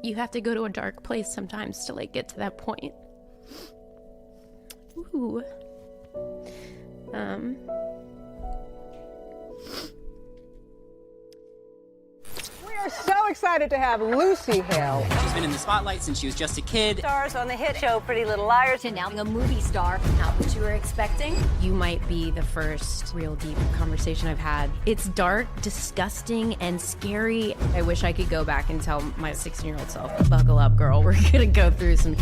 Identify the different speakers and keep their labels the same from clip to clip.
Speaker 1: You have to go to a dark place sometimes to like get to that point. Ooh.
Speaker 2: We are so excited to have Lucy Hale.
Speaker 3: She's been in the spotlight since she was just a kid.
Speaker 2: Stars on the hit show Pretty Little Liars.
Speaker 4: To now a movie star. Not what you were expecting.
Speaker 1: You might be the first real deep conversation I've had. It's dark, disgusting, and scary. I wish I could go back and tell my 16-year-old self, buckle up, girl. We're gonna go through some...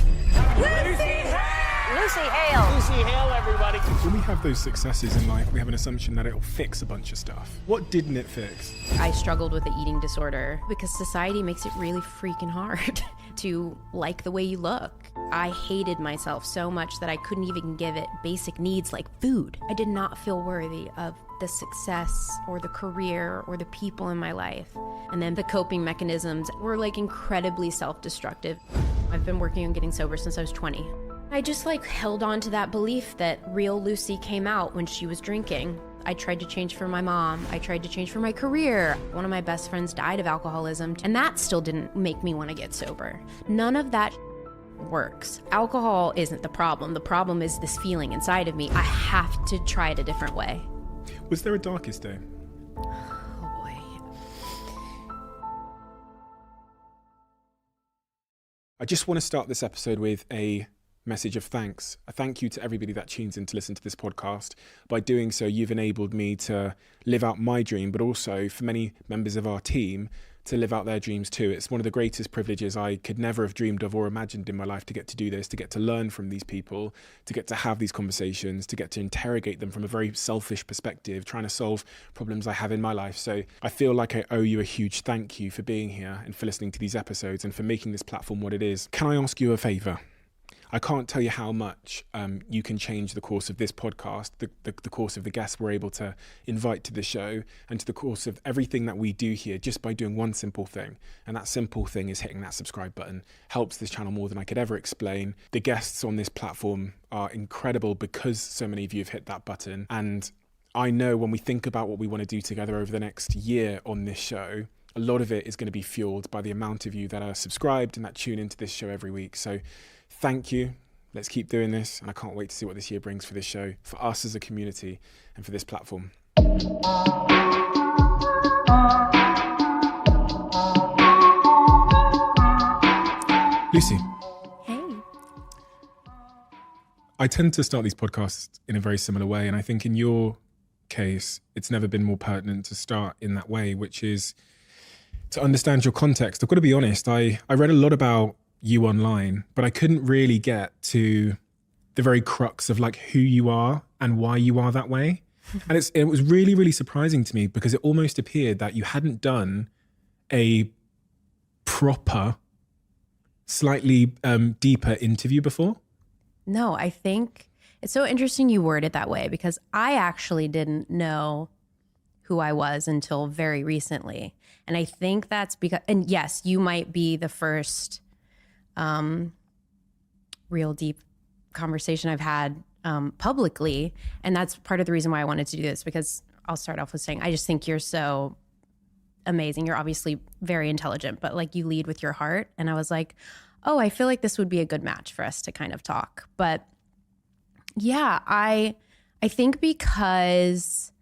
Speaker 2: Lucy Hale.
Speaker 3: Lucy Hale, everybody.
Speaker 5: When we have those successes in life, we have an assumption that it'll fix a bunch of stuff. What didn't it fix?
Speaker 1: I struggled with an eating disorder because society makes it really freaking hard to like the way you look. I hated myself so much that I couldn't even give it basic needs like food. I did not feel worthy of the success or the career or the people in my life. And then the coping mechanisms were like incredibly self-destructive. I've been working on getting sober since I was 20. I just like held on to that belief that real Lucy came out when she was drinking. I tried to change for my mom. I tried to change for my career. One of my best friends died of alcoholism, and that still didn't make me want to get sober. None of that works. Alcohol isn't the problem. The problem is this feeling inside of me. I have to try it a different way.
Speaker 5: Was there a darkest day?
Speaker 1: Oh boy.
Speaker 5: I just want to start this episode with a message of thanks. A thank you to everybody that tunes in to listen to this podcast. By doing so, you've enabled me to live out my dream, but also for many members of our team to live out their dreams too. It's one of the greatest privileges I could never have dreamed of or imagined in my life, to get to do this, to get to learn from these people, to get to have these conversations, to get to interrogate them from a very selfish perspective, trying to solve problems I have in my life. So I feel like I owe you a huge thank you for being here and for listening to these episodes and for making this platform what it is. Can I ask you a favor? I can't tell you how much you can change the course of this podcast, the course of the guests we're able to invite to the show, and to the course of everything that we do here, just by doing one simple thing. And that simple thing is hitting that subscribe button. Helps this channel more than I could ever explain. The guests on this platform are incredible because so many of you have hit that button. And I know when we think about what we want to do together over the next year on this show, a lot of it is going to be fueled by the amount of you that are subscribed and that tune into this show every week. So thank you. Let's keep doing this. And I can't wait to see what this year brings for this show, for us as a community, and for this platform. Lucy.
Speaker 1: Hey.
Speaker 5: I tend to start these podcasts in a very similar way. And I think in your case, it's never been more pertinent to start in that way, which is to understand your context. I've got to be honest, I read a lot about you online, but I couldn't really get to the very crux of like who you are and why you are that way. And it was really, really surprising to me because it almost appeared that you hadn't done a proper, slightly deeper interview before.
Speaker 1: No, I think it's so interesting you word it that way because I actually didn't know who I was until very recently. And I think that's because, and yes, you might be the first real deep conversation I've had publicly. And that's part of the reason why I wanted to do this, because I'll start off with saying, I just think you're so amazing. You're obviously very intelligent, but like you lead with your heart. And I was like, oh, I feel like this would be a good match for us to kind of talk. But yeah, I think because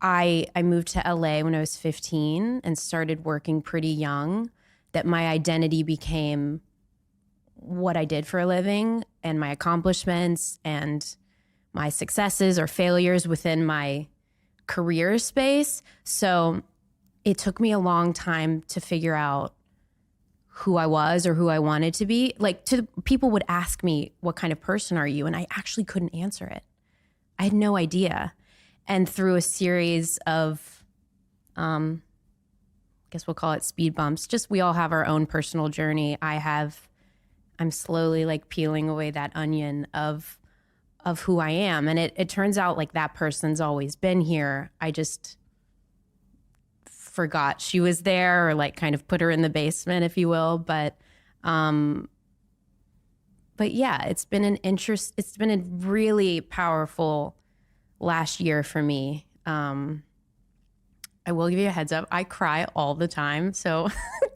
Speaker 1: I moved to LA when I was 15 and started working pretty young, that my identity became what I did for a living and my accomplishments and my successes or failures within my career space. So it took me a long time to figure out who I was or who I wanted to be. Like people would ask me, what kind of person are you? And I actually couldn't answer it. I had no idea. And through a series of, I guess we'll call it speed bumps, just we all have our own personal journey. I'm slowly like peeling away that onion of who I am. And it turns out like that person's always been here. I just forgot she was there, or like kind of put her in the basement, if you will. But yeah, it's been a really powerful last year for me. I will give you a heads up. I cry all the time. So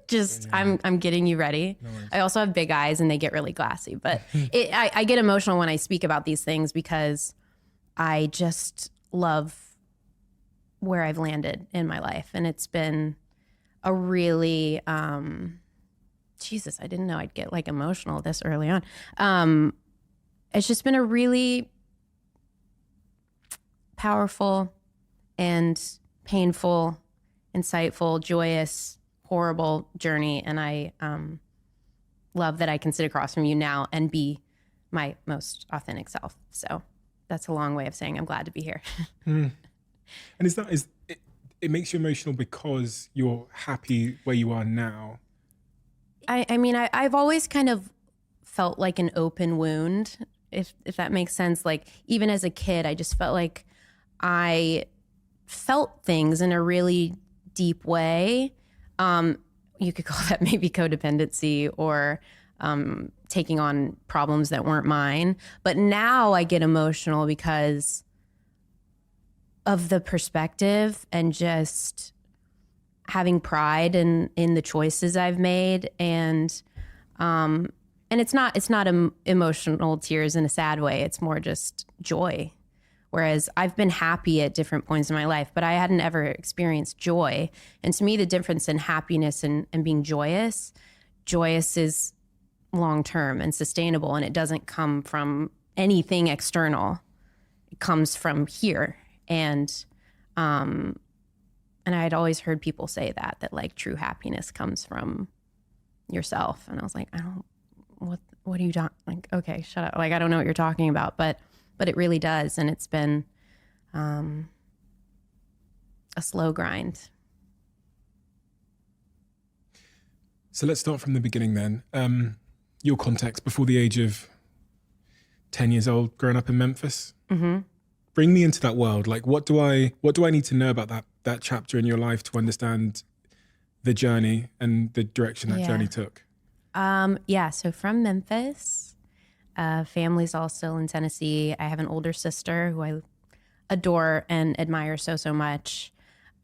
Speaker 1: Just I'm getting you ready. I also have big eyes and they get really glassy, but I get emotional when I speak about these things because I just love where I've landed in my life. And it's been a really, Jesus, I didn't know I'd get like emotional this early on. It's just been a really powerful and painful, insightful, joyous, horrible journey. And I love that I can sit across from you now and be my most authentic self. So that's a long way of saying I'm glad to be here.
Speaker 5: And it makes you emotional because you're happy where you are now?
Speaker 1: I mean, I've always kind of felt like an open wound, if that makes sense. Like even as a kid, I just felt like I felt things in a really deep way. You could call that maybe codependency or taking on problems that weren't mine. But now I get emotional because of the perspective and just having pride in the choices I've made. And it's not emotional tears in a sad way. It's more just joy. Whereas I've been happy at different points in my life, but I hadn't ever experienced joy. And to me, the difference in happiness and being joyous is long-term and sustainable. And it doesn't come from anything external. It comes from here. And I had always heard people say that like true happiness comes from yourself. And I was like, what are you talking? Like, okay, shut up. Like, I don't know what you're talking about, but it really does. And it's been a slow grind.
Speaker 5: So let's start from the beginning then. Your context before the age of 10 years old, growing up in Memphis.
Speaker 1: Mm-hmm.
Speaker 5: Bring me into that world. Like, what do I need to know about that chapter in your life to understand the journey and the direction that journey took?
Speaker 1: So from Memphis, family's all still in Tennessee. I have an older sister who I adore and admire so much.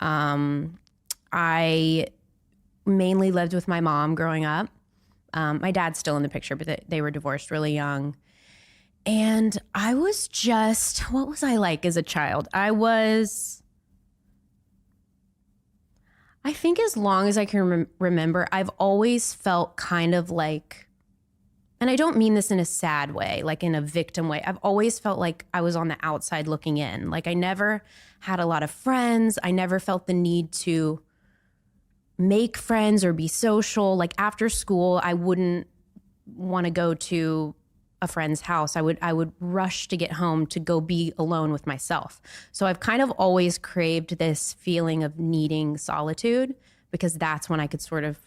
Speaker 1: I mainly lived with my mom growing up. My dad's still in the picture, but they were divorced really young. And I was just, what was I like as a child? I think as long as I can remember, I've always felt kind of like, and I don't mean this in a sad way, like in a victim way. I've always felt like I was on the outside looking in. Like I never had a lot of friends. I never felt the need to make friends or be social. Like after school, I wouldn't want to go to a friend's house. I would rush to get home to go be alone with myself. So I've kind of always craved this feeling of needing solitude because that's when I could sort of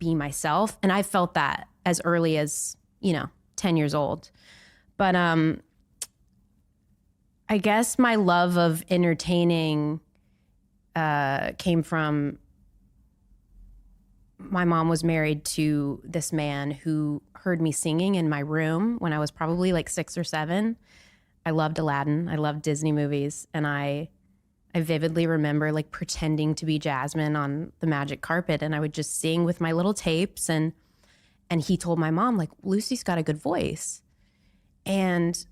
Speaker 1: be myself. And I felt that as early as, 10 years old. But I guess my love of entertaining came from my mom was married to this man who heard me singing in my room when I was probably like 6 or 7. I loved Aladdin. I loved Disney movies. And I vividly remember like pretending to be Jasmine on the magic carpet. And I would just sing with my little tapes. And he told my mom, like, Lucy's got a good voice. And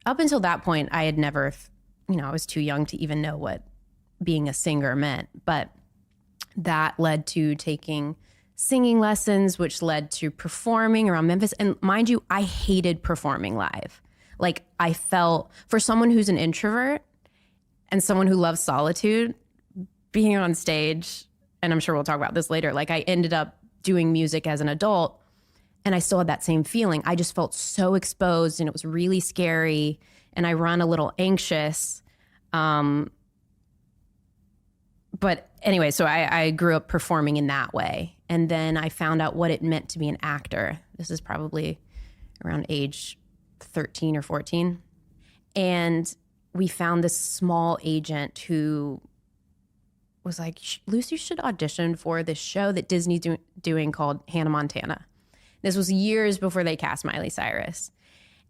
Speaker 1: up until that point, I had never, I was too young to even know what being a singer meant. But that led to taking singing lessons, which led to performing around Memphis. And mind you, I hated performing live. Like I felt, for someone who's an introvert and someone who loves solitude, being on stage, and I'm sure we'll talk about this later, like I ended up doing music as an adult and I still had that same feeling. I just felt so exposed and it was really scary and I run a little anxious. But anyway, so I grew up performing in that way. And then I found out what it meant to be an actor. This is probably around age 13 or 14. And we found this small agent who was like, Lucy should audition for this show that Disney's doing called Hannah Montana. This was years before they cast Miley Cyrus.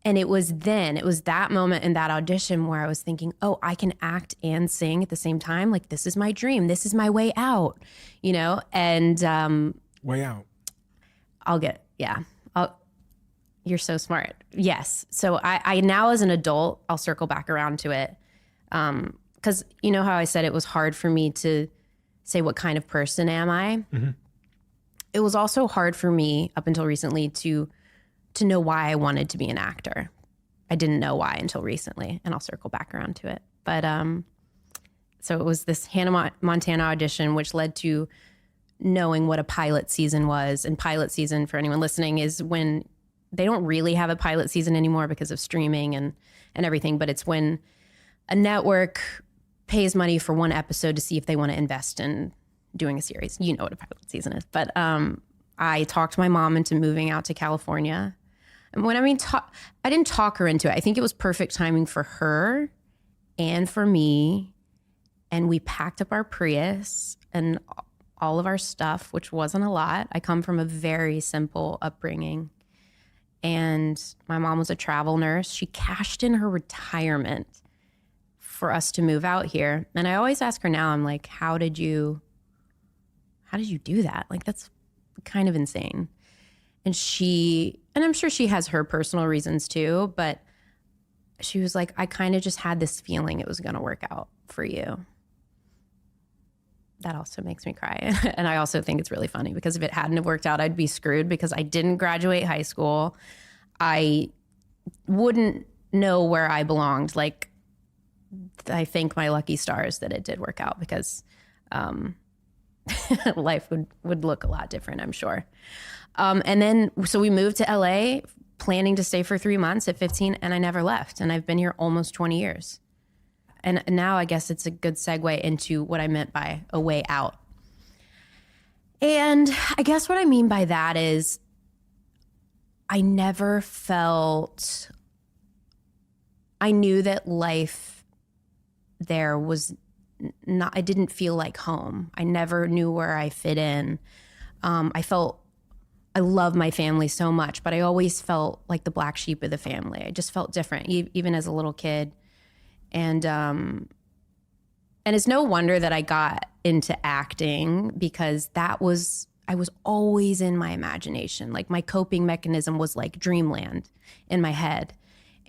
Speaker 1: And it was that moment in that audition where I was thinking, oh, I can act and sing at the same time. Like, this is my dream. This is my way out, you know? And
Speaker 5: way out.
Speaker 1: You're so smart. Yes. So I now as an adult, I'll circle back around to it. Because you know how I said it was hard for me to say what kind of person am I? Mm-hmm. It was also hard for me up until recently to know why I wanted to be an actor. I didn't know why until recently, and I'll circle back around to it. But so it was this Hannah Montana audition, which led to knowing what a pilot season was. And pilot season, for anyone listening, is when they don't really have a pilot season anymore because of streaming and everything, but it's when a network pays money for one episode to see if they want to invest in doing a series. You know what a pilot season is. But I talked my mom into moving out to California. And when I didn't talk her into it. I think it was perfect timing for her and for me. And we packed up our Prius and all of our stuff, which wasn't a lot. I come from a very simple upbringing. And my mom was a travel nurse. She cashed in her retirement for us to move out here. And I always ask her now, I'm like, how did you do that? Like, that's kind of insane. And I'm sure she has her personal reasons too, but she was like, I kind of just had this feeling it was going to work out for you. That also makes me cry. And I also think it's really funny because if it hadn't have worked out, I'd be screwed because I didn't graduate high school. I wouldn't know where I belonged. Like, I thank my lucky stars that it did work out because life would look a lot different, I'm sure. And then, so we moved to LA planning to stay for 3 months at 15, and I never left. And I've been here almost 20 years. And now I guess it's a good segue into what I meant by a way out. And I guess what I mean by that is I never felt, I knew that life there was not, I didn't feel like home. I never knew where I fit in. I love my family so much, but I always felt like the black sheep of the family. I just felt different, even as a little kid. And it's no wonder that I got into acting because I was always in my imagination. Like, my coping mechanism was like dreamland in my head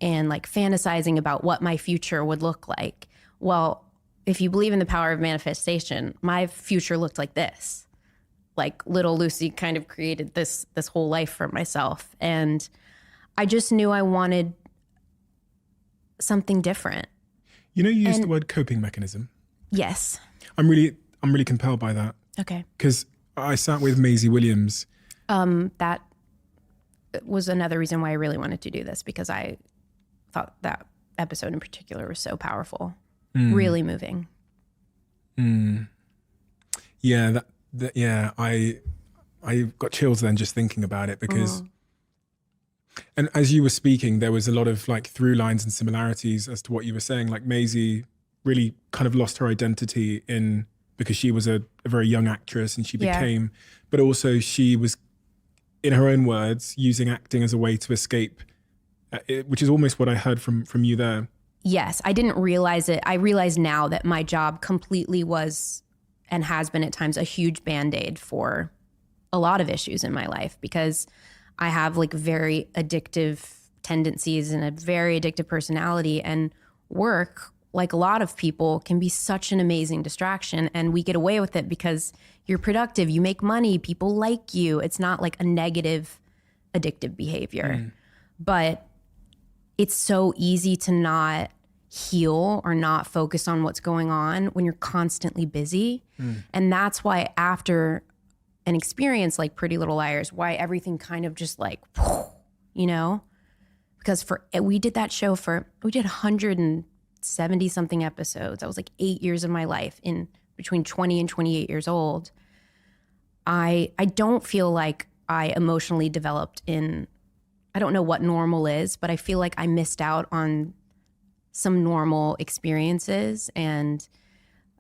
Speaker 1: and like fantasizing about what my future would look like. Well, if you believe in the power of manifestation, my future looked like this. Like, little Lucy kind of created this whole life for myself. And I just knew I wanted something different.
Speaker 5: You know, you used the word coping mechanism.
Speaker 1: Yes.
Speaker 5: I'm really compelled by that.
Speaker 1: Okay.
Speaker 5: Because I sat with Maisie Williams.
Speaker 1: That was another reason why I really wanted to do this, because I thought that episode in particular was so powerful, really moving.
Speaker 5: Yeah, I got chills then just thinking about it because, and as you were speaking, there was a lot of like through lines and similarities as to what you were saying. Like, Maisie really kind of lost her identity because she was a very young actress and she became, but also she was, in her own words, using acting as a way to escape, which is almost what I heard from you there.
Speaker 1: Yes, I didn't realize it. I realize now that my job completely was and has been at times a huge Band-Aid for a lot of issues in my life, because I have like very addictive tendencies and a very addictive personality, and work, like a lot of people, can be such an amazing distraction, and we get away with it because you're productive, you make money, people like you. It's not like a negative addictive behavior. But it's so easy to not heal or not focus on what's going on when you're constantly busy. And that's why after an experience like Pretty Little Liars, why everything kind of just like, you know, because we did that show we did 170 something episodes. That was like 8 years of my life in between 20 and 28 years old. I don't feel like I emotionally developed I don't know what normal is, but I feel like I missed out on some normal experiences. And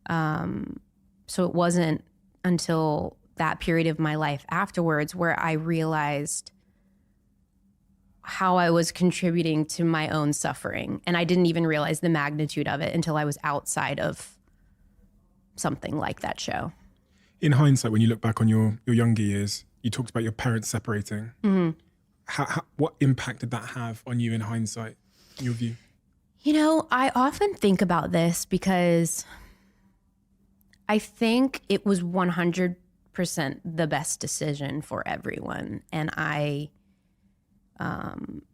Speaker 1: so it wasn't until that period of my life afterwards where I realized how I was contributing to my own suffering. And I didn't even realize the magnitude of it until I was outside of something like that show.
Speaker 5: In hindsight, when you look back on your younger years, you talked about your parents separating.
Speaker 1: Mm-hmm.
Speaker 5: What impact did that have on you in hindsight, in your view?
Speaker 1: You know, I often think about this because I think it was 100% the best decision for everyone. And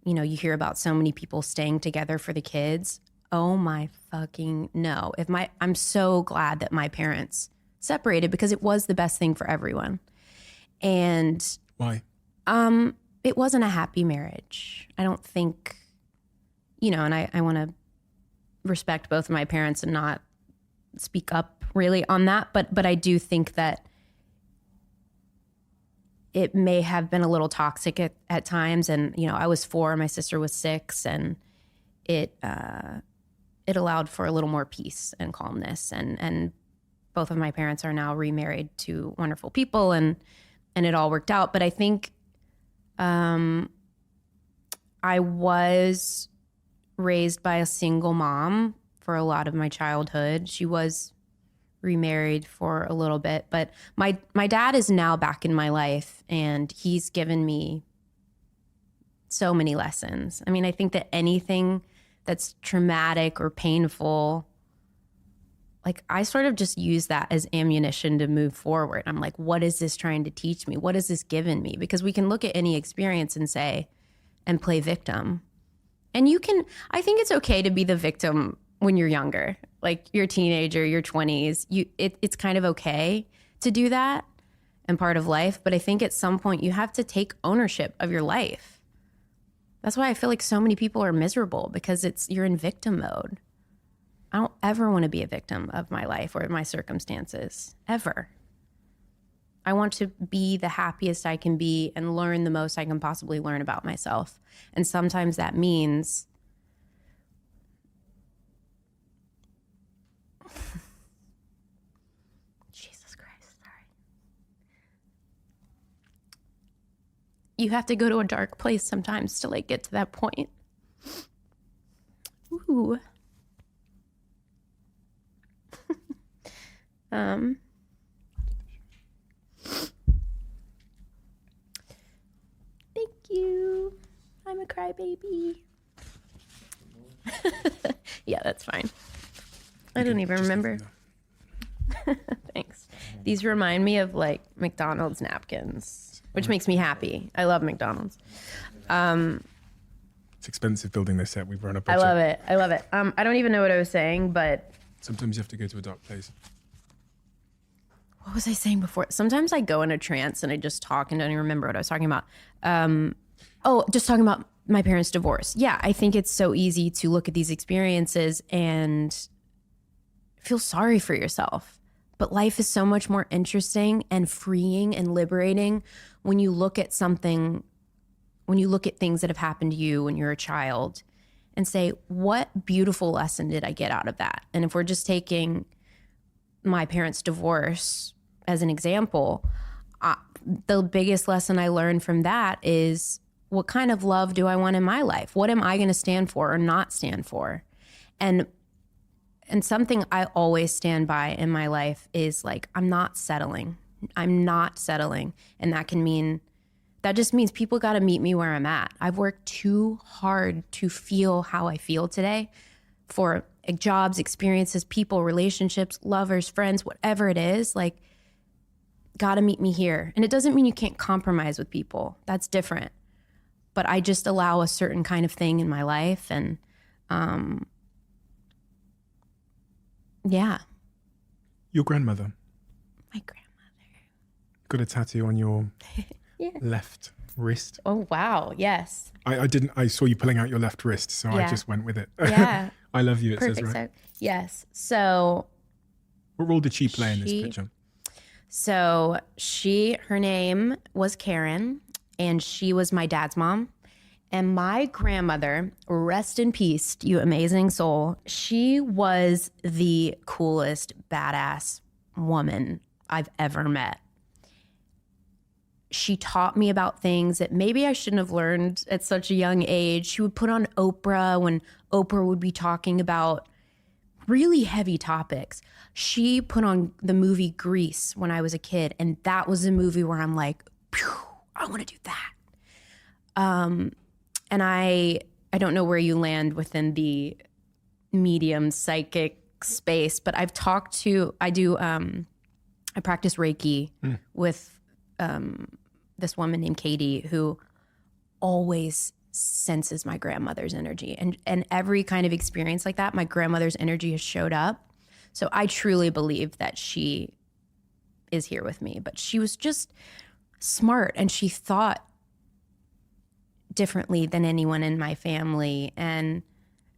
Speaker 1: you know, you hear about so many people staying together for the kids. Oh my fucking no. I'm so glad that my parents separated because it was the best thing for everyone. And
Speaker 5: why?
Speaker 1: It wasn't a happy marriage. I don't think, you know, and I want to respect both of my parents and not speak up really on that, but I do think that it may have been a little toxic at times. And, you know, I was 4, my sister was 6, and it allowed for a little more peace and calmness. And both of my parents are now remarried to wonderful people, and it all worked out. But I think I was raised by a single mom for a lot of my childhood. She was remarried for a little bit, but my dad is now back in my life, and he's given me so many lessons. I mean, I think that anything that's traumatic or painful, like I sort of just use that as ammunition to move forward. I'm like, what is this trying to teach me? What has this given me? Because we can look at any experience and say, and play victim. And I think it's okay to be the victim when you're younger, like you're a teenager, your 20s, it's kind of okay to do that and part of life. But I think at some point you have to take ownership of your life. That's why I feel like so many people are miserable, because you're in victim mode. I don't ever want to be a victim of my life or my circumstances, ever. I want to be the happiest I can be and learn the most I can possibly learn about myself. And sometimes that means Jesus Christ, sorry. You have to go to a dark place sometimes to like get to that point. Ooh. Thank you. I'm a crybaby. Yeah, that's fine. I don't even remember. Thanks. These remind me of like McDonald's napkins, which makes me happy. I love McDonald's.
Speaker 5: It's expensive building this set. We've run a
Speaker 1: I
Speaker 5: budget.
Speaker 1: love it. I love it. I don't even know what I was saying, but
Speaker 5: Sometimes you have to go to a dark place.
Speaker 1: what was I saying before? Sometimes I go in a trance and I just talk and don't even remember what I was talking about. Just talking about my parents' divorce. Yeah, I think it's so easy to look at these experiences and feel sorry for yourself. But life is so much more interesting and freeing and liberating when you look at something, when you look at things that have happened to you when you're a child and say, what beautiful lesson did I get out of that? And if we're just taking my parents' divorce as an example, the biggest lesson I learned from that is, what kind of love do I want in my life? What am I going to stand for or not stand for? And something I always stand by in my life is like, I'm not settling. I'm not settling. And that just means people got to meet me where I'm at. I've worked too hard to feel how I feel today, for jobs, experiences, people, relationships, lovers, friends, whatever it is, like, got to meet me here. And it doesn't mean you can't compromise with people. That's different. But I just allow a certain kind of thing in my life. And yeah.
Speaker 5: Your grandmother
Speaker 1: My grandmother.
Speaker 5: got a tattoo on your
Speaker 1: Yeah.
Speaker 5: left wrist.
Speaker 1: Oh, wow. Yes.
Speaker 5: I saw you pulling out your left wrist, so I
Speaker 1: Yeah.
Speaker 5: just went with it.
Speaker 1: Yeah.
Speaker 5: I love you, it
Speaker 1: Perfect.
Speaker 5: says, right?
Speaker 1: So, yes. So
Speaker 5: What role did she play in this picture?
Speaker 1: So her name was Karen, and she was my dad's mom. And my grandmother, rest in peace, you amazing soul, she was the coolest, badass woman I've ever met. she taught me about things that maybe I shouldn't have learned at such a young age. She would put on Oprah when Oprah would be talking about really heavy topics. She put on the movie Grease when I was a kid, and that was a movie where I'm like, "Phew, I want to do that." And I don't know where you land within the medium psychic space, but I've talked to, I practice Reiki with this woman named Katie, who always senses my grandmother's energy. And every kind of experience like that, my grandmother's energy has showed up. So I truly believe that she is here with me. But she was just smart, and she thought differently than anyone in my family. And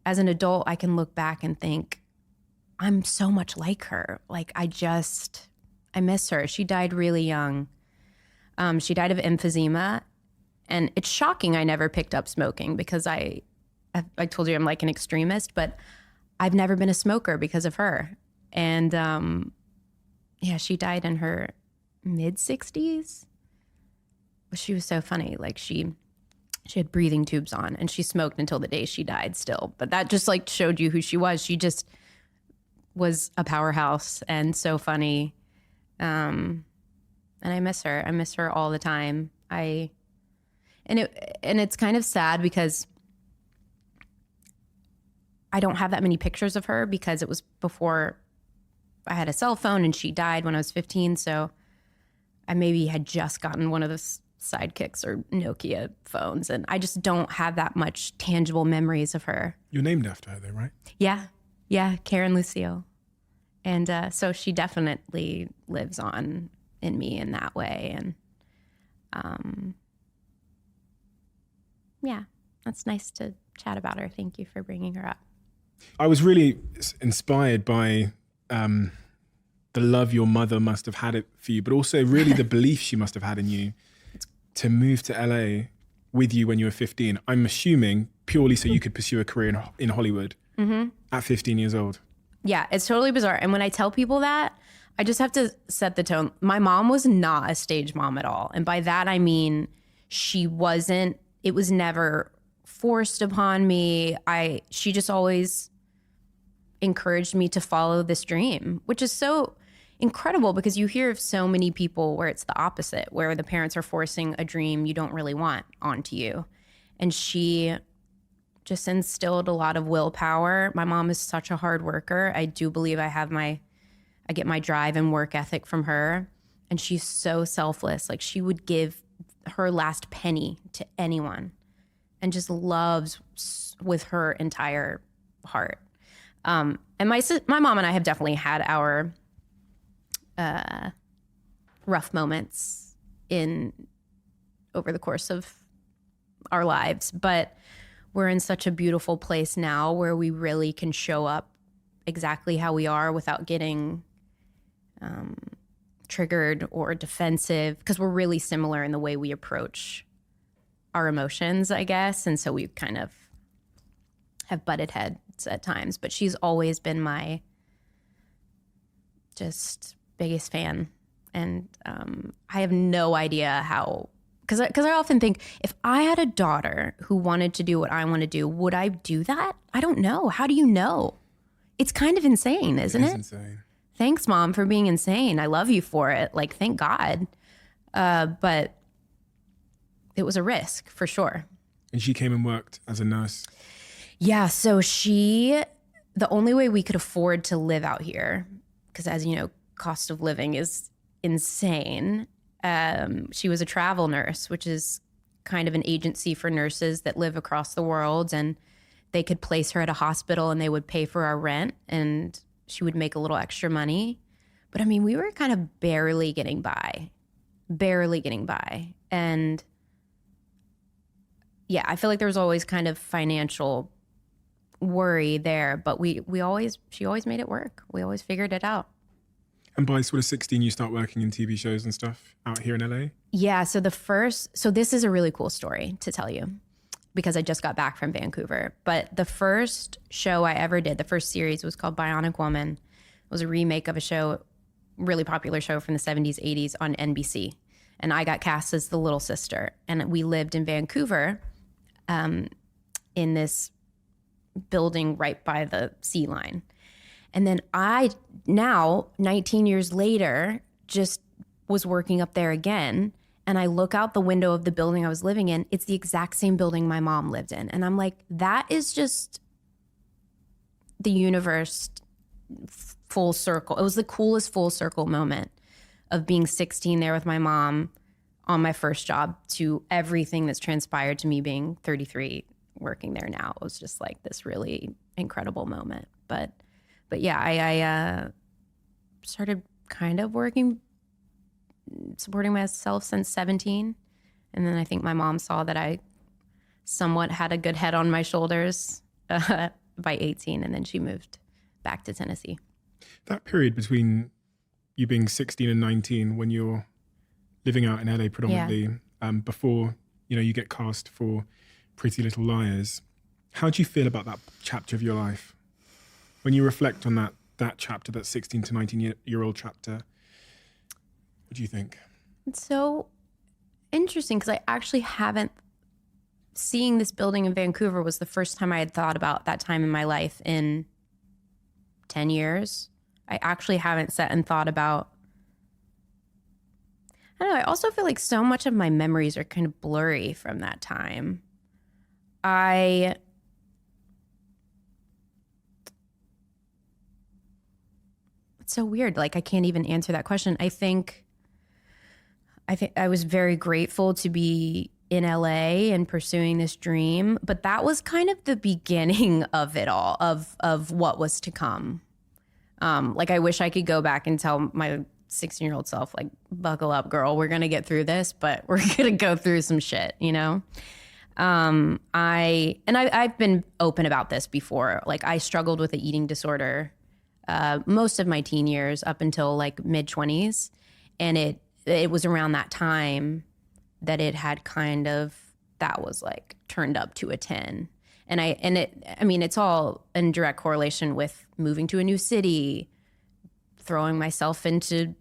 Speaker 1: as an adult, I can look back and think, I'm so much like her. Like, I miss her. She died really young. She died of emphysema. And it's shocking I never picked up smoking, because I told you I'm like an extremist, but I've never been a smoker because of her. And yeah, she died in her mid-60s. She was so funny. Like, she had breathing tubes on, and she smoked until the day she died still. But that just like showed you who she was. She just was a powerhouse and so funny. And I miss her. I miss her all the time. And it's kind of sad because I don't have that many pictures of her, because it was before I had a cell phone, and she died when I was 15. So I maybe had just gotten one of those Sidekicks or Nokia phones, and I just don't have that much tangible memories of her.
Speaker 5: You're named after her though, right?
Speaker 1: Yeah, Karen Lucille. And so she definitely lives on in me in that way. And yeah, that's nice to chat about her. Thank you for bringing her up.
Speaker 5: I was really inspired by the love your mother must have had for you, but also really the belief she must have had in you to move to LA with you when you were 15. I'm assuming purely so you could pursue a career in Hollywood at 15 years old.
Speaker 1: Yeah, it's totally bizarre. And when I tell people that, I just have to set the tone. My mom was not a stage mom at all. And by that, I mean, it was never forced upon me. She just always encouraged me to follow this dream, which is so incredible, because you hear of so many people where it's the opposite, where the parents are forcing a dream you don't really want onto you. And she just instilled a lot of willpower. My mom is such a hard worker. I do believe I get my drive and work ethic from her. And she's so selfless. Like, she would give her last penny to anyone, and just loves with her entire heart. And my mom and I have definitely had our rough moments over the course of our lives, but we're in such a beautiful place now where we really can show up exactly how we are without getting triggered or defensive, because we're really similar in the way we approach our emotions, I guess. And so we kind of have butted heads at times, but she's always been my just biggest fan. And I have no idea how, because I often think, if I had a daughter who wanted to do what I want to do, would I do that? I don't know. How do you know? It's kind of insane, isn't it?
Speaker 5: It is insane.
Speaker 1: Thanks, Mom, for being insane. I love you for it. Like, thank God. But it was a risk for sure.
Speaker 5: And she came and worked as a nurse.
Speaker 1: Yeah. So the only way we could afford to live out here, because as you know, cost of living is insane. She was a travel nurse, which is kind of an agency for nurses that live across the world, and they could place her at a hospital and they would pay for our rent, and she would make a little extra money. But I mean, we were kind of barely getting by. And yeah, I feel like there was always kind of financial worry there, but she always made it work. We always figured it out.
Speaker 5: And by sort of 16, you start working in TV shows and stuff out here in LA?
Speaker 1: Yeah, so this is a really cool story to tell you, because I just got back from Vancouver. But the first show I ever did, the first series, was called Bionic Woman. It was a remake of a show, really popular show from the 70s, 80s on NBC. and I got cast as the little sister. And we lived in Vancouver in this building right by the sea line. And then I, now 19 years later, just was working up there again. And I look out the window of the building I was living in. It's the exact same building my mom lived in. And I'm like, that is just the universe full circle. It was the coolest full circle moment of being 16 there with my mom on my first job to everything that's transpired to me being 33 working there now. It was just like this really incredible moment. But yeah, I started kind of supporting myself since 17. And then I think my mom saw that I somewhat had a good head on my shoulders by 18. And then she moved back to Tennessee.
Speaker 5: That period between you being 16 and 19 when you're living out in LA predominantly, before, you get cast for Pretty Little Liars. How do you feel about that chapter of your life? When you reflect on that chapter, that 16 to 19-year-old chapter, what do you think?
Speaker 1: It's so interesting because I actually haven't, seeing this building in Vancouver was the first time I had thought about that time in my life in 10 years. I actually haven't sat and thought about, I don't know, I also feel like so much of my memories are kind of blurry from that time. It's so weird. Like, I can't even answer that question. I think I was very grateful to be in LA and pursuing this dream, but that was kind of the beginning of it all, of what was to come. Like, I wish I could go back and tell my 16-year-old self, like, buckle up, girl, we're going to get through this, but we're going to go through some shit, I've been open about this before. Like, I struggled with an eating disorder most of my teen years up until like mid-20s. And it was around that time that it had that was like turned up to a 10. It's all in direct correlation with moving to a new city, throwing myself into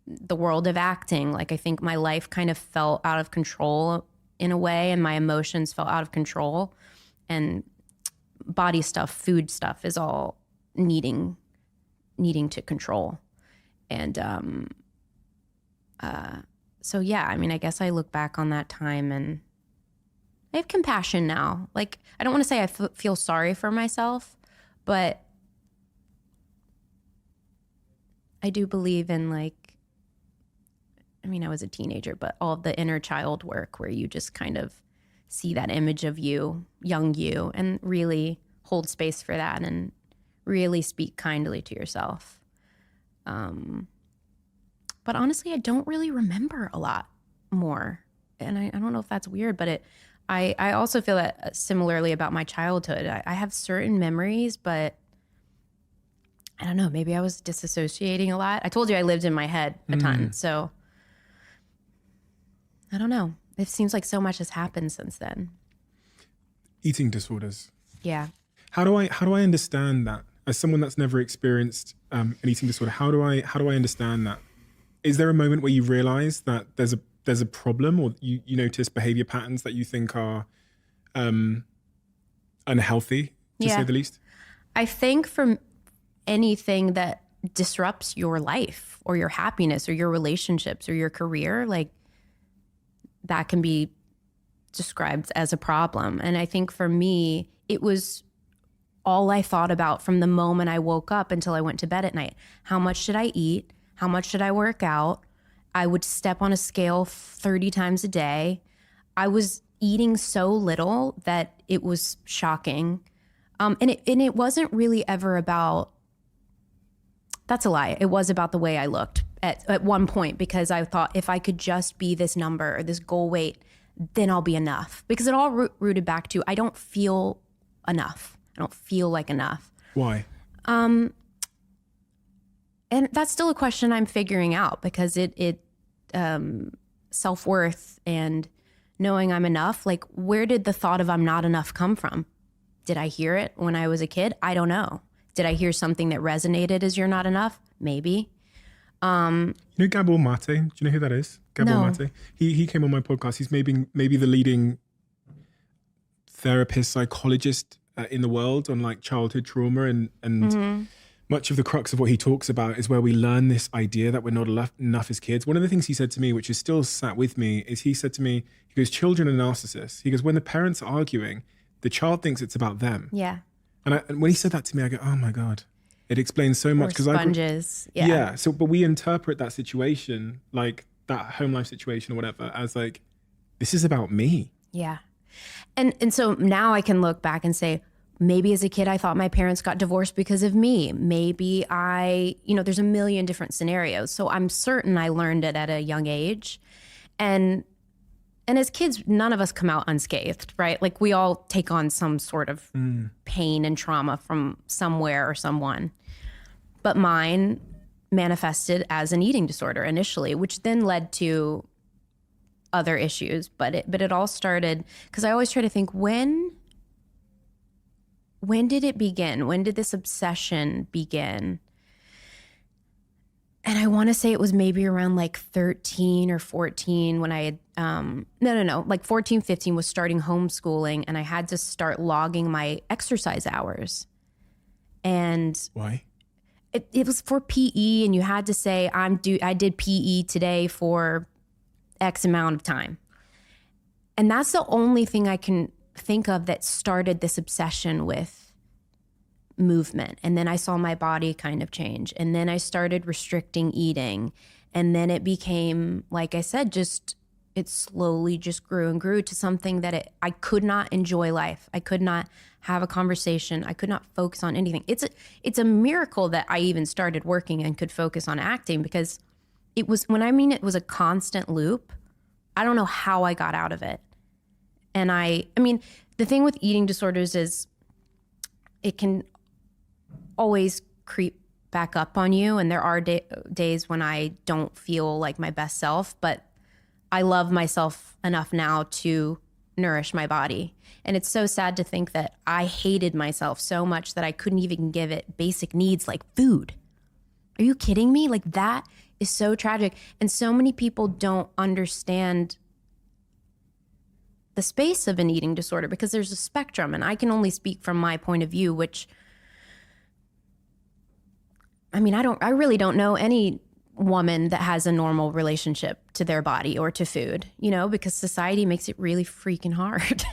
Speaker 1: the world of acting. Like, I think my life kind of felt out of control in a way, and my emotions felt out of control, and body stuff, food stuff is all needing to control. And so yeah, I guess I look back on that time and I have compassion now. Like, I don't want to say I feel sorry for myself, but I do believe in, like, I was a teenager, but all of the inner child work where you just kind of see that image of you, young you, and really hold space for that and really speak kindly to yourself. But honestly, I don't really remember a lot more. And I don't know if that's weird, but I also feel that similarly about my childhood. I have certain memories, but I don't know, maybe I was disassociating a lot. I told you I lived in my head a ton, so I don't know. It seems like so much has happened since then.
Speaker 5: Eating disorders.
Speaker 1: Yeah.
Speaker 5: How do I understand that? As someone that's never experienced an eating disorder, how do I understand that? Is there a moment where you realize that there's a problem, or you notice behavior patterns that you think are unhealthy, to say the least?
Speaker 1: I think from anything that disrupts your life or your happiness or your relationships or your career, like, that can be described as a problem. And I think for me, it was all I thought about from the moment I woke up until I went to bed at night. How much should I eat? How much should I work out? I would step on a scale 30 times a day. I was eating so little that it was shocking. And it wasn't really ever about, that's a lie. It was about the way I looked at one point, because I thought if I could just be this number or this goal weight, then I'll be enough. Because it all rooted back to, I don't feel enough. I don't feel like enough.
Speaker 5: Why?
Speaker 1: And that's still a question I'm figuring out, because it self-worth and knowing I'm enough, like, where did the thought of I'm not enough come from? Did I hear it when I was a kid? I don't know. Did I hear something that resonated as you're not enough? Maybe.
Speaker 5: You know Gabor Mate? Do you know who that is? Gabor
Speaker 1: No.
Speaker 5: Mate. He came on my podcast. He's maybe the leading therapist, psychologist in the world on like childhood trauma, and much of the crux of what he talks about is where we learn this idea that we're not enough as kids. One of the things he said to me, which is still sat with me, is he said to me, he goes, children are narcissists. He goes, when the parents are arguing, the child thinks it's about them.
Speaker 1: Yeah.
Speaker 5: And when he said that to me, I go, oh my God, it explains so much.
Speaker 1: Or sponges.
Speaker 5: Yeah. So, but we interpret that situation, like that home life situation or whatever, as like, this is about me.
Speaker 1: Yeah. And so now I can look back and say, maybe as a kid, I thought my parents got divorced because of me. Maybe there's a million different scenarios. So I'm certain I learned it at a young age. And as kids, none of us come out unscathed, right? Like we all take on some sort of pain and trauma from somewhere or someone. But mine manifested as an eating disorder initially, which then led to other issues. But it all started because I always try to think, when did it begin? When did this obsession begin? And I want to say it was maybe around like 13 or 14 when I had, like 14, 15 was starting homeschooling, and I had to start logging my exercise hours. And
Speaker 5: Why?
Speaker 1: it was for PE, and you had to say, I did PE today for X amount of time. And that's the only thing I can think of that started this obsession with movement. And then I saw my body kind of change. And then I started restricting eating. And then it became, like I said, it slowly just grew and grew to something that I could not enjoy life. I could not have a conversation. I could not focus on anything. It's a miracle that I even started working and could focus on acting, because it was a constant loop. I don't know how I got out of it. And I mean, the thing with eating disorders is it can always creep back up on you. And there are days when I don't feel like my best self, but I love myself enough now to nourish my body. And it's so sad to think that I hated myself so much that I couldn't even give it basic needs like food. Are you kidding me? Like, that is so tragic. And so many people don't understand the space of an eating disorder, because there's a spectrum, and I can only speak from my point of view, which, I mean, I really don't know any woman that has a normal relationship to their body or to food, because society makes it really freaking hard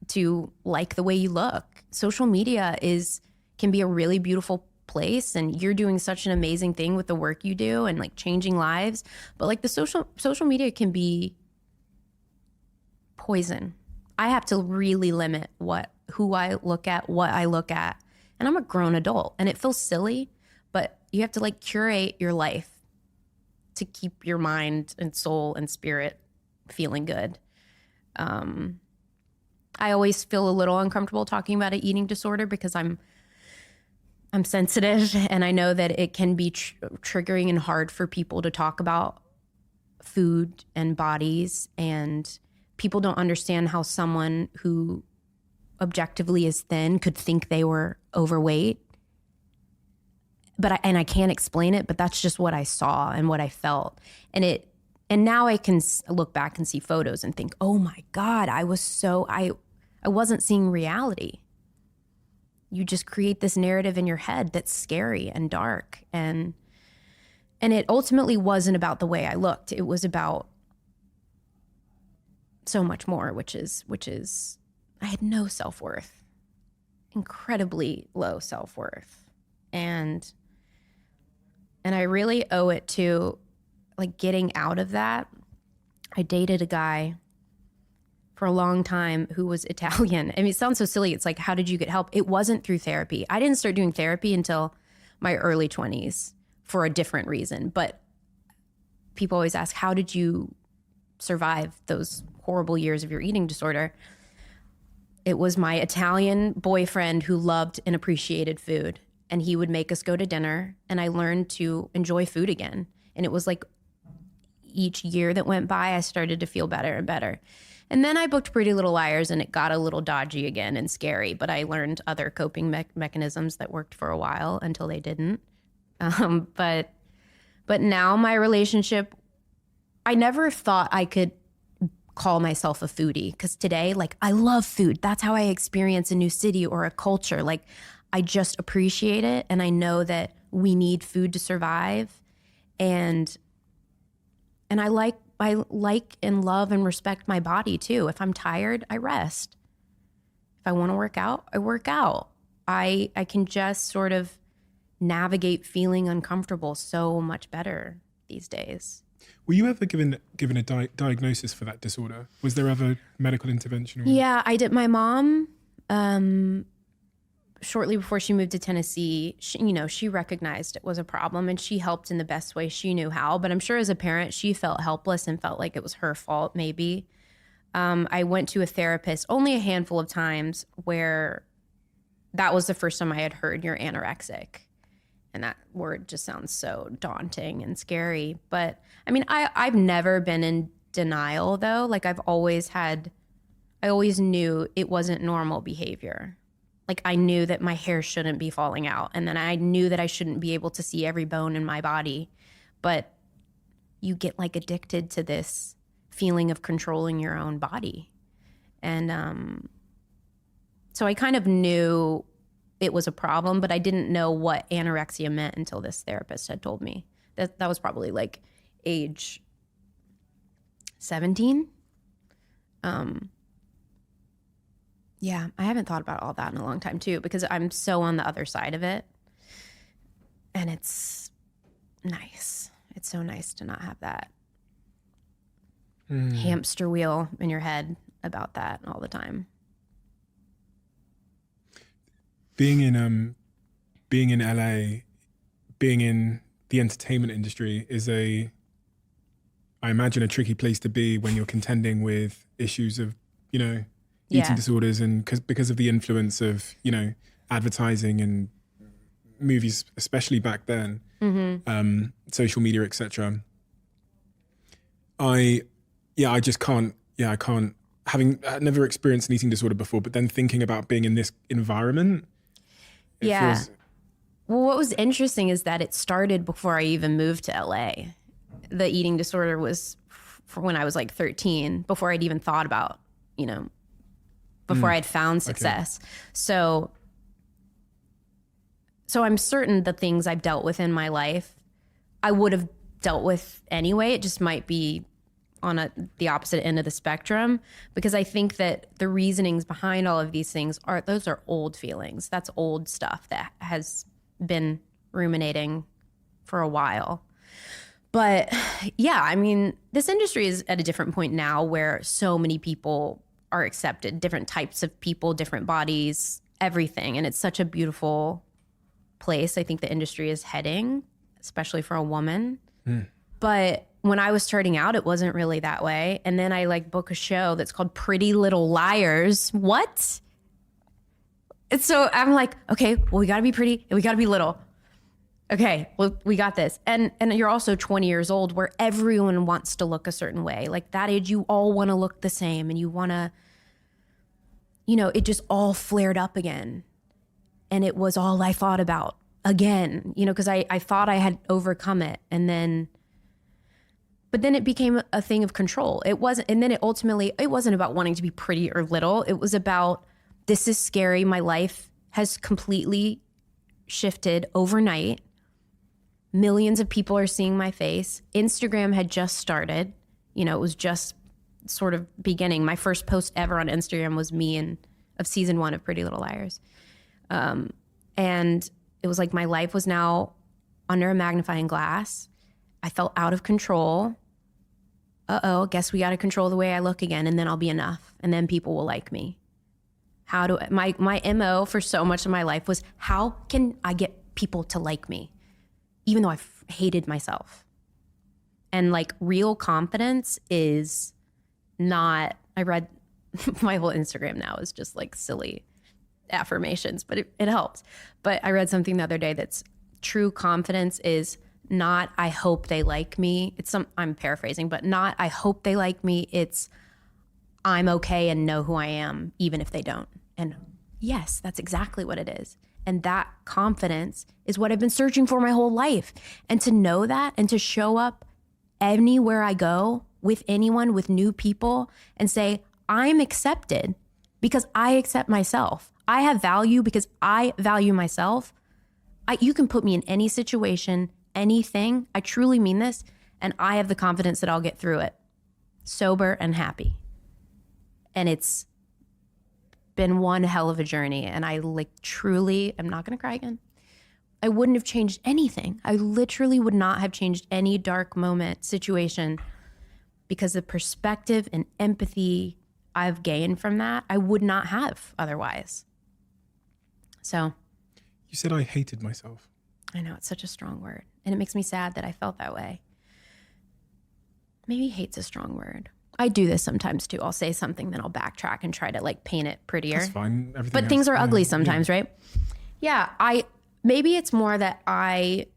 Speaker 1: to like the way you look. Social media can be a really beautiful place, and you're doing such an amazing thing with the work you do and like changing lives. But like the social media can be poison. I have to really limit who I look at, what I look at. And I'm a grown adult, and it feels silly, but you have to like curate your life to keep your mind and soul and spirit feeling good. I always feel a little uncomfortable talking about an eating disorder because I'm sensitive, and I know that it can be triggering and hard for people to talk about food and bodies, and people don't understand how someone who objectively is thin could think they were overweight. But I can't explain it, but that's just what I saw and what I felt. And now I can look back and see photos and think, oh my God, I wasn't seeing reality. You just create this narrative in your head that's scary and dark. And it ultimately wasn't about the way I looked. It was about so much more, which is I had no self-worth, incredibly low self-worth. And I really owe it to like getting out of that. I dated a guy for a long time who was Italian. I mean, it sounds so silly. It's like, how did you get help? It wasn't through therapy. I didn't start doing therapy until my early 20s for a different reason. But people always ask, how did you survive those horrible years of your eating disorder? It was my Italian boyfriend who loved and appreciated food. And he would make us go to dinner, and I learned to enjoy food again. And it was like each year that went by, I started to feel better and better. And then I booked Pretty Little Liars, and it got a little dodgy again and scary, but I learned other coping mechanisms that worked for a while until they didn't. But now my relationship, I never thought I could call myself a foodie, because today, like, I love food. That's how I experience a new city or a culture. Like, I just appreciate it, and I know that we need food to survive, and I like and love and respect my body too. If I'm tired, I rest. If I want to work out, I work out. I can just sort of navigate feeling uncomfortable so much better these days.
Speaker 5: Were you ever given a diagnosis for that disorder? Was there ever medical intervention?
Speaker 1: Yeah, I did. My mom, shortly before she moved to Tennessee, she recognized it was a problem, and she helped in the best way she knew how. But I'm sure as a parent, she felt helpless and felt like it was her fault, maybe. I went to a therapist only a handful of times, where that was the first time I had heard you're anorexic. And that word just sounds so daunting and scary. But I mean, I've never been in denial, though. Like, I always knew it wasn't normal behavior. Like, I knew that my hair shouldn't be falling out. And then I knew that I shouldn't be able to see every bone in my body. But you get like addicted to this feeling of controlling your own body. And so I kind of knew it was a problem, but I didn't know what anorexia meant until this therapist had told me. That was probably like age 17. Yeah, I haven't thought about all that in a long time too, because I'm so on the other side of it. And it's nice. It's so nice to not have that hamster wheel in your head about that all the time.
Speaker 5: Being in LA, being in the entertainment industry is I imagine, a tricky place to be when you're contending with issues of, eating disorders, and because of the influence of, advertising and movies, especially back then, social media, etc. I just can't, I can't, having never experienced an eating disorder before, but then thinking about being in this environment.
Speaker 1: Well, what was interesting is that it started before I even moved to LA. The eating disorder was for when I was like 13, before I'd even thought about, before I'd found success. Okay. So I'm certain the things I've dealt with in my life, I would have dealt with anyway. It just might be on the opposite end of the spectrum, because I think that the reasonings behind all of these things those are old feelings. That's old stuff that has been ruminating for a while. But yeah, I mean, this industry is at a different point now, where so many people are accepted, different types of people, different bodies, everything. And it's such a beautiful place I think the industry is heading, especially for a woman. But when I was starting out, it wasn't really that way. And then I book a show that's called Pretty Little Liars. What? And so I'm like, okay, well, we gotta be pretty and we gotta be little. Okay, well, we got this. And you're also 20 years old, where everyone wants to look a certain way. Like, that age, you all wanna look the same, and you wanna, it just all flared up again. And it was all I thought about again, because I thought I had overcome it. But then it became a thing of control. It wasn't, and then it wasn't about wanting to be pretty or little. It was about, this is scary. My life has completely shifted overnight. Millions of people are seeing my face. Instagram had just started. It was just sort of beginning. My first post ever on Instagram was me of season 1 of Pretty Little Liars. And it was like my life was now under a magnifying glass. I felt out of control. Guess we got to control the way I look again, and then I'll be enough, and then people will like me. My MO for so much of my life was, how can I get people to like me, even though I hated myself? And real confidence is not, I read my whole Instagram now is just silly affirmations, but it helps. But I read something the other day that's true confidence is not, I hope they like me. I'm paraphrasing, but not, I hope they like me. It's, I'm okay and know who I am, even if they don't. And yes, that's exactly what it is. And that confidence is what I've been searching for my whole life. And to know that and to show up anywhere I go with anyone, with new people, and say, I'm accepted because I accept myself. I have value because I value myself. You can put me in any situation, anything. I truly mean this. And I have the confidence that I'll get through it, sober and happy. And it's been one hell of a journey. And I truly, I'm not going to cry again. I wouldn't have changed anything. I literally would not have changed any dark moment, situation, because the perspective and empathy I've gained from that, I would not have otherwise. So.
Speaker 5: You said I hated myself.
Speaker 1: I know, it's such a strong word. And it makes me sad that I felt that way. Maybe hate's a strong word. I do this sometimes too. I'll say something, then I'll backtrack and try to paint it prettier.
Speaker 5: That's fine.
Speaker 1: But things are ugly sometimes, right? Yeah, maybe it's more that I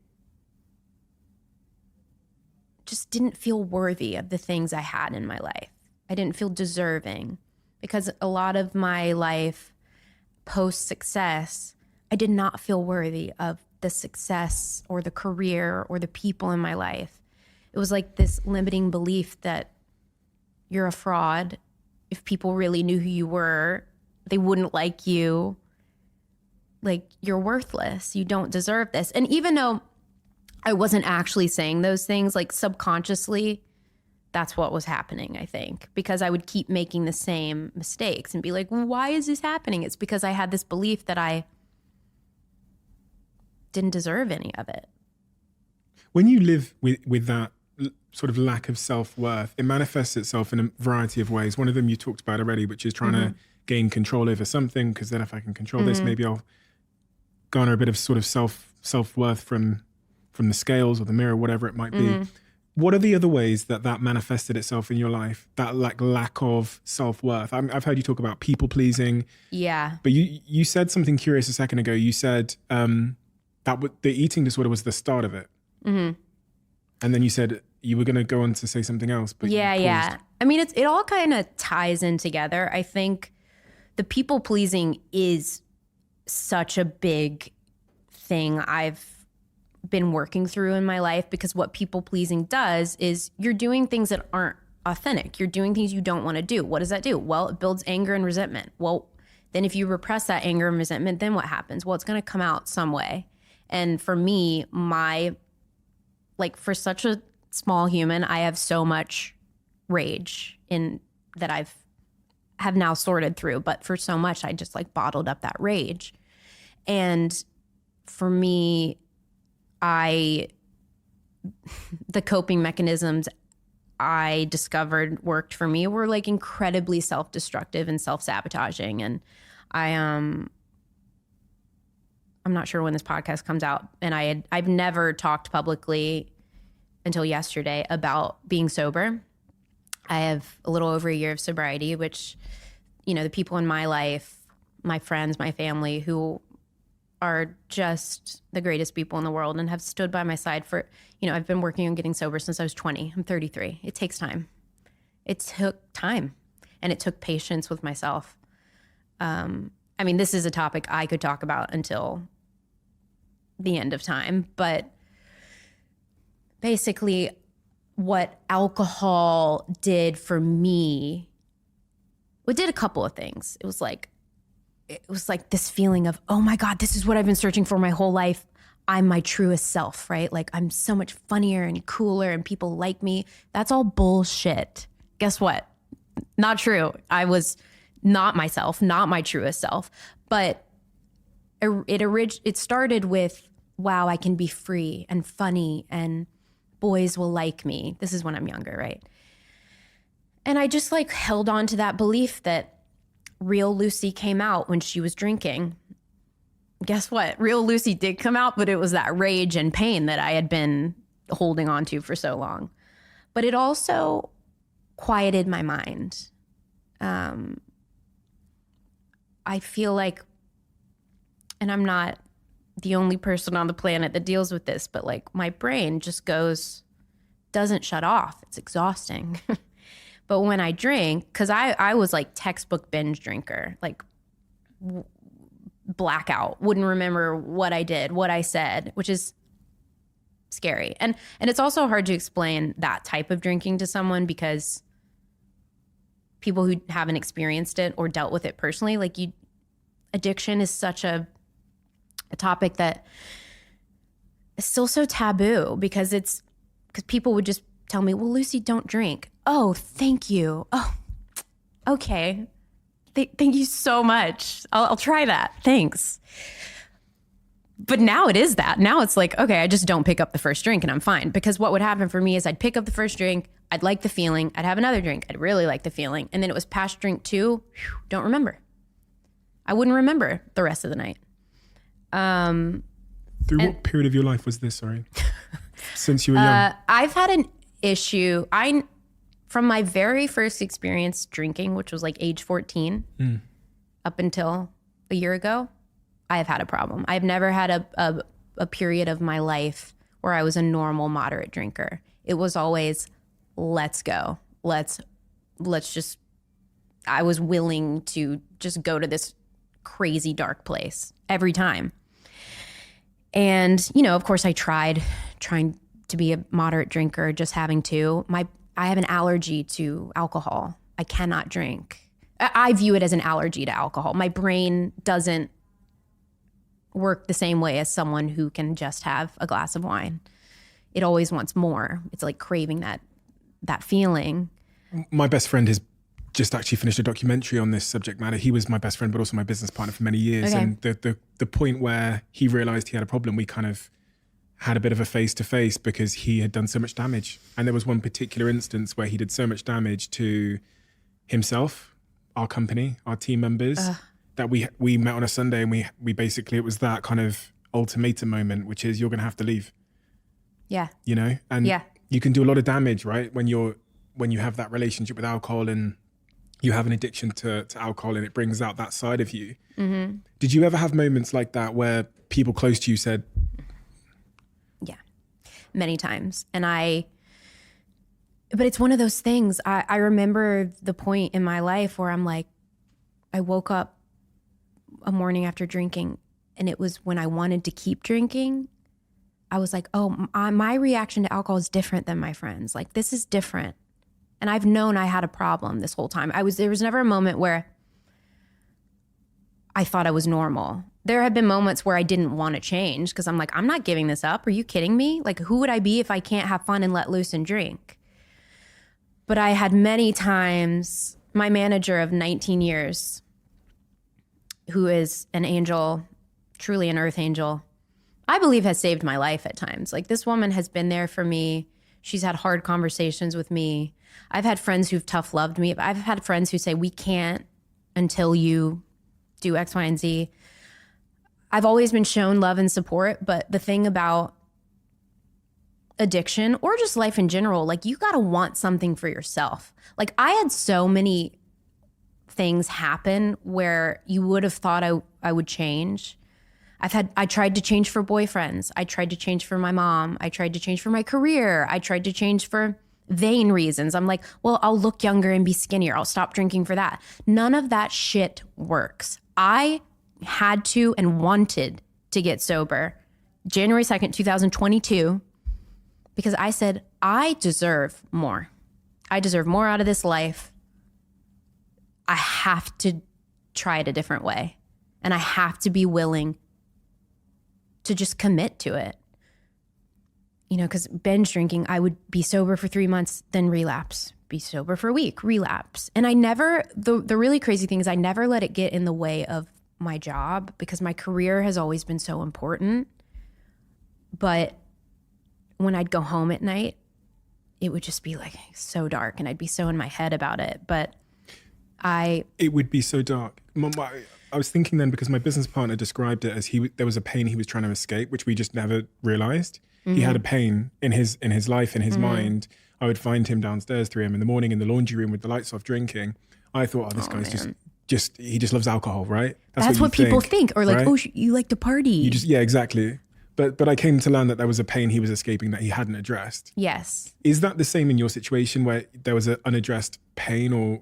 Speaker 1: just didn't feel worthy of the things I had in my life. I didn't feel deserving because a lot of my life post-success, I did not feel worthy of the success or the career or the people in my life. It was like this limiting belief that you're a fraud. If people really knew who you were, they wouldn't like you. You're worthless. You don't deserve this. And even though I wasn't actually saying those things, subconsciously, that's what was happening, I think, because I would keep making the same mistakes and be like, why is this happening? It's because I had this belief that I didn't deserve any of it.
Speaker 5: When you live with that sort of lack of self-worth, it manifests itself in a variety of ways. One of them you talked about already, which is trying to gain control over something, because then if I can control this, maybe I'll garner a bit of sort of self-worth from the scales or the mirror, whatever it might be. What are the other ways that manifested itself in your life, that lack of self-worth? I've heard you talk about people-pleasing.
Speaker 1: Yeah.
Speaker 5: But you said something curious a second ago. You said the eating disorder was the start of it. Mm-hmm. And then you said you were going to go on to say something else. But
Speaker 1: yeah. I mean, it all kind of ties in together. I think the people-pleasing is such a big thing I've been working through in my life, because what people-pleasing does is you're doing things that aren't authentic. You're doing things you don't want to do. What does that do? Well, it builds anger and resentment. Well, then if you repress that anger and resentment, then what happens? Well, it's going to come out some way. And for me, for such a small human, I have so much rage in that have now sorted through. But for so much, I just bottled up that rage. And for me, the coping mechanisms I discovered worked for me were incredibly self-destructive and self-sabotaging. And I'm not sure when this podcast comes out, and I've never talked publicly until yesterday about being sober. I have a little over a year of sobriety, which, the people in my life, my friends, my family, who are just the greatest people in the world and have stood by my side for, I've been working on getting sober since I was 20. I'm 33. It takes time. It took time, and it took patience with myself. This is a topic I could talk about until the end of time, but basically what alcohol did for me, it did a couple of things. It was like this feeling of, oh my God, this is what I've been searching for my whole life. I'm my truest self, right? I'm so much funnier and cooler and people like me. That's all bullshit. Guess what? Not true. I was not myself, not my truest self. But it started with, wow, I can be free and funny and boys will like me. This is when I'm younger, right? And I just held on to that belief that real Lucy came out when she was drinking. Guess what? Real Lucy did come out, but it was that rage and pain that I had been holding on to for so long. But it also quieted my mind. I feel like, and I'm not the only person on the planet that deals with this, but my brain just doesn't shut off. It's exhausting. But when I drink, because I was textbook binge drinker, blackout, wouldn't remember what I did, what I said, which is scary. And it's also hard to explain that type of drinking to someone because people who haven't experienced it or dealt with it personally, like addiction is such a topic that is still so taboo because people would just tell me, well, Lucy, don't drink. Oh, thank you. Oh, okay. Thank you so much. I'll try that. Thanks. But now it is that. Now it's like, okay, I just don't pick up the first drink and I'm fine. Because what would happen for me is I'd pick up the first drink, I'd like the feeling, I'd have another drink, I'd really like the feeling. And then it was past drink 2, don't remember. I wouldn't remember the rest of the night.
Speaker 5: Through what period of your life was this, sorry? Since you were young?
Speaker 1: I've had an issue. From my very first experience drinking, which was like age 14, up until a year ago, I have had a problem. I've never had a period of my life where I was a normal, moderate drinker. It was always, let's go. Let's just, I was willing to just go to this crazy dark place every time. And, of course I trying to be a moderate drinker, just having to. I have an allergy to alcohol. I cannot drink. I view it as an allergy to alcohol. My brain doesn't work the same way as someone who can just have a glass of wine. It always wants more. It's like craving that feeling.
Speaker 5: My best friend has just actually finished a documentary on this subject matter. He was my best friend, but also my business partner for many years.
Speaker 1: Okay.
Speaker 5: And the point where he realized he had a problem, we kind of had a bit of a face-to-face because he had done so much damage. And there was one particular instance where he did so much damage to himself, our company, our team members, that we met on a Sunday and we basically, it was that kind of ultimatum moment, which is you're going to have to leave.
Speaker 1: Yeah.
Speaker 5: And
Speaker 1: yeah.
Speaker 5: You can do a lot of damage, right? When you have that relationship with alcohol and you have an addiction to alcohol and it brings out that side of you. Mm-hmm. Did you ever have moments like that where people close to you said,
Speaker 1: yeah, many times. But it's one of those things. I remember the point in my life where I'm like, I woke up a morning after drinking and it was when I wanted to keep drinking. I was like, oh, my reaction to alcohol is different than my friends. Like, this is different. And I've known I had a problem this whole time. There was never a moment where I thought I was normal. There have been moments where I didn't want to change because I'm like, I'm not giving this up. Are you kidding me? Like, who would I be if I can't have fun and let loose and drink? But I had many times, my manager of 19 years, who is an angel, truly an earth angel, I believe has saved my life at times. Like, this woman has been there for me. She's had hard conversations with me. I've had friends who've tough loved me. I've had friends who say, we can't until you do X, Y, and Z. I've always been shown love and support, but the thing about addiction or just life in general, like, you gotta want something for yourself. Like, I had so many things happen where you would have thought I would change. I tried to change for boyfriends. I tried to change for my mom. I tried to change for my career. I tried to change for vain reasons. I'm like, well, I'll look younger and be skinnier. I'll stop drinking for that. None of that shit works. I had to and wanted to get sober January 2nd, 2022, because I said, I deserve more. I deserve more out of this life. I have to try it a different way. And I have to be willing to just commit to it. Because binge drinking, I would be sober for 3 months, then relapse, be sober for a week, relapse. And I never, the really crazy thing is I never let it get in the way of my job because my career has always been so important. But when I'd go home at night, it would just be like so dark and I'd be so in my head about it. But
Speaker 5: it would be so dark. I was thinking then, because my business partner described it as there was a pain he was trying to escape, which we just never realized. Mm-hmm. He had a pain in his life, in his mind. I would find him downstairs 3 a.m. in the morning in the laundry room with the lights off drinking. I thought, this guy's he just loves alcohol, right?
Speaker 1: That's what people think. Or like,
Speaker 5: right?
Speaker 1: Oh, you like to party.
Speaker 5: Yeah, exactly. But I came to learn that there was a pain he was escaping that he hadn't addressed.
Speaker 1: Yes.
Speaker 5: Is that the same in your situation where there was an unaddressed pain or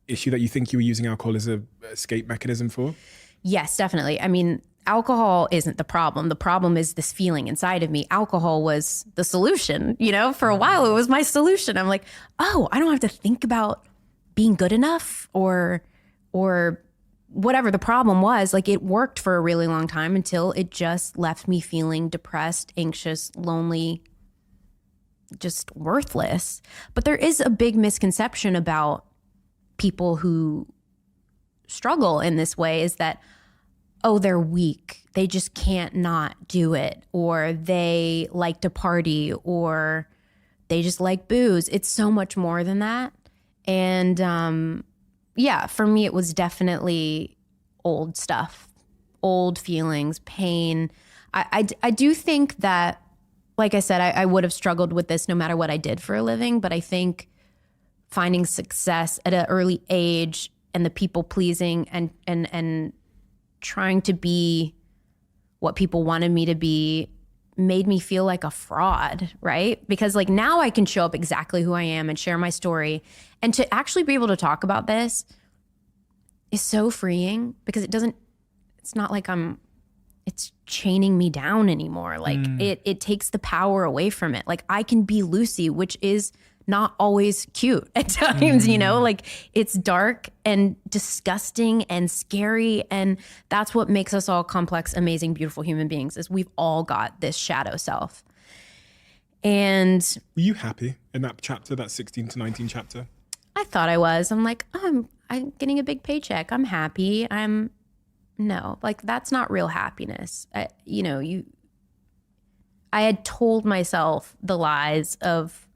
Speaker 5: issue that you think you were using alcohol as a escape mechanism for?
Speaker 1: Yes, definitely. I mean, alcohol isn't the problem. The problem is this feeling inside of me. Alcohol was the solution. For a while it was my solution. I'm like, oh, I don't have to think about being good enough or whatever the problem was. Like, it worked for a really long time until it just left me feeling depressed, anxious, lonely, just worthless. But there is a big misconception about people who struggle in this way, is that, oh, they're weak. They just can't not do it. Or they like to party, or they just like booze. It's so much more than that. And yeah, for me, it was definitely old stuff, old feelings, pain. I do think that, like I said, I would have struggled with this no matter what I did for a living. But I think finding success at an early age and the people pleasing and trying to be what people wanted me to be made me feel like a fraud, right? Because like now I can show up exactly who I am and share my story. And to actually be able to talk about this is so freeing, because it's not like it's chaining me down anymore. Like it takes the power away from it. Like, I can be Lucy, which is not always cute at times, like it's dark and disgusting and scary. And that's what makes us all complex, amazing, beautiful human beings, is we've all got this shadow self. And
Speaker 5: were you happy in that chapter, that 16 to 19 chapter?
Speaker 1: I thought I was. I'm like, oh, I'm getting a big paycheck. I'm happy. No, like, that's not real happiness. I had told myself the lies of,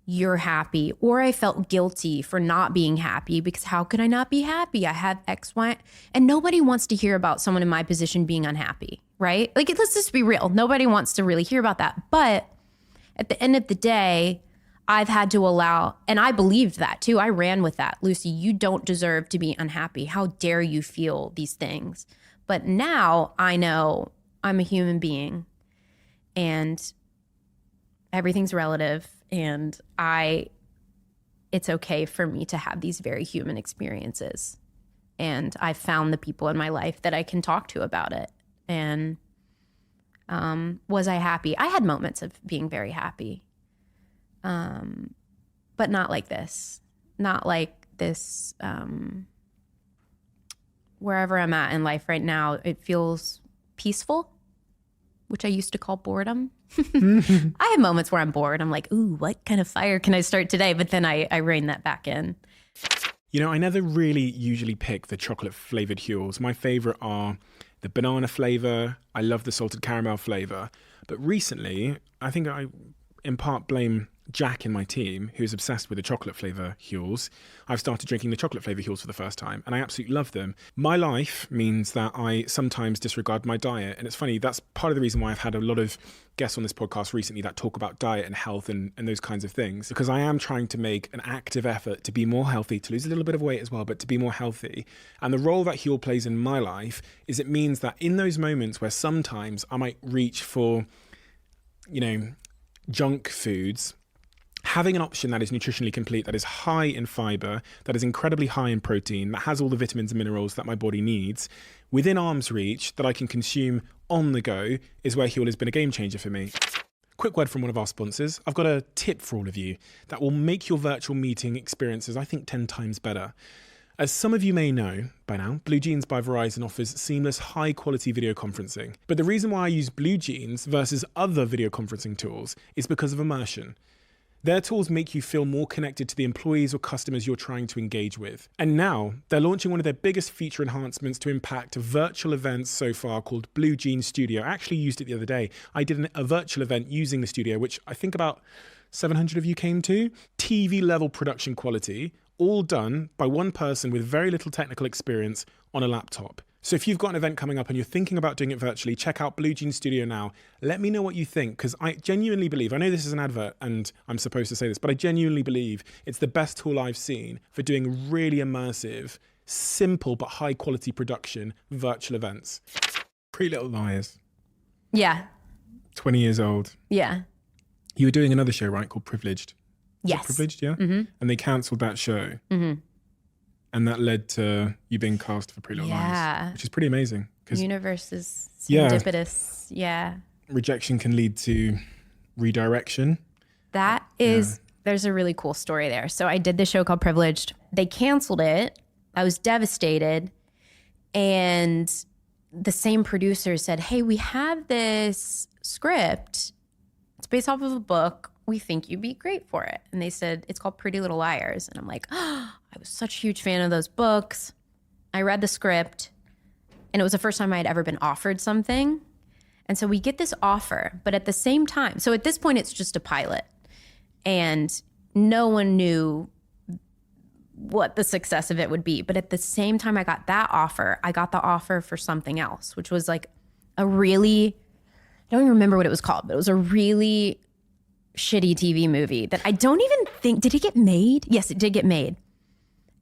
Speaker 1: you're happy, or I felt guilty for not being happy, because how could I not be happy? I have X, Y, and nobody wants to hear about someone in my position being unhappy, right? Like, let's just be real. Nobody wants to really hear about that. But at the end of the day, I've had to allow, and I believed that too. I ran with that. Lucy, you don't deserve to be unhappy. How dare you feel these things? But now I know I'm a human being, and everything's relative. And it's okay for me to have these very human experiences. And I've found the people in my life that I can talk to about it. And was I happy? I had moments of being very happy. But not like this. Not like this. Wherever I'm at in life right now, it feels peaceful, which I used to call boredom. I have moments where I'm bored. I'm like, ooh, what kind of fire can I start today? But then I rein that back in.
Speaker 5: I never really usually pick the chocolate flavored Huels. My favorite are the banana flavor. I love the salted caramel flavor. But recently, I think I in part blame Jack in my team, who's obsessed with the chocolate flavour Huels. I've started drinking the chocolate flavour Huels for the first time, and I absolutely love them. My life means that I sometimes disregard my diet, and it's funny, that's part of the reason why I've had a lot of guests on this podcast recently that talk about diet and health and those kinds of things, because I am trying to make an active effort to be more healthy, to lose a little bit of weight as well, but to be more healthy. And the role that Huel plays in my life is it means that in those moments where sometimes I might reach for, junk foods, having an option that is nutritionally complete, that is high in fiber, that is incredibly high in protein, that has all the vitamins and minerals that my body needs, within arm's reach, that I can consume on the go, is where Hale has been a game changer for me. Quick word from one of our sponsors. I've got a tip for all of you that will make your virtual meeting experiences, I think, 10 times better. As some of you may know by now, Blue Jeans by Verizon offers seamless, high-quality video conferencing. But the reason why I use Blue Jeans versus other video conferencing tools is because of immersion. Their tools make you feel more connected to the employees or customers you're trying to engage with. And now, they're launching one of their biggest feature enhancements to impact virtual events so far called Blue Jeans Studio. I actually used it the other day. I did a virtual event using the studio, which I think about 700 of you came to. TV-level production quality, all done by one person with very little technical experience on a laptop. So if you've got an event coming up and you're thinking about doing it virtually, check out Blue Jeans Studio now. Let me know what you think, because I genuinely believe, I know this is an advert and I'm supposed to say this, but I genuinely believe it's the best tool I've seen for doing really immersive, simple but high quality production virtual events. Pretty Little Liars.
Speaker 1: Yeah.
Speaker 5: 20 years old.
Speaker 1: Yeah.
Speaker 5: You were doing another show, right, called Privileged?
Speaker 1: Yes.
Speaker 5: Privileged, yeah?
Speaker 1: Mm-hmm.
Speaker 5: And they cancelled that show.
Speaker 1: Mm-hmm.
Speaker 5: And that led to you being cast for Pretty Little Liars, which is pretty amazing.
Speaker 1: Universe is
Speaker 5: Yeah.
Speaker 1: serendipitous. Yeah.
Speaker 5: rejection can lead to redirection.
Speaker 1: That is, there's a really cool story there. So I did this show called Privileged. They canceled it. I was devastated. And the same producer said, hey, we have this script. It's based off of a book. We think you'd be great for it. And they said, it's called Pretty Little Liars. And I'm like, oh, I was such a huge fan of those books. I read the script, and it was the first time I had ever been offered something. And so we get this offer, but at the same time, so at this point, it's just a pilot. And no one knew what the success of it would be. But at the same time I got that offer, I got the offer for something else, which was like a really, I don't even remember what it was called, but it was a really shitty TV movie that I don't even think, did it get made? Yes, it did get made.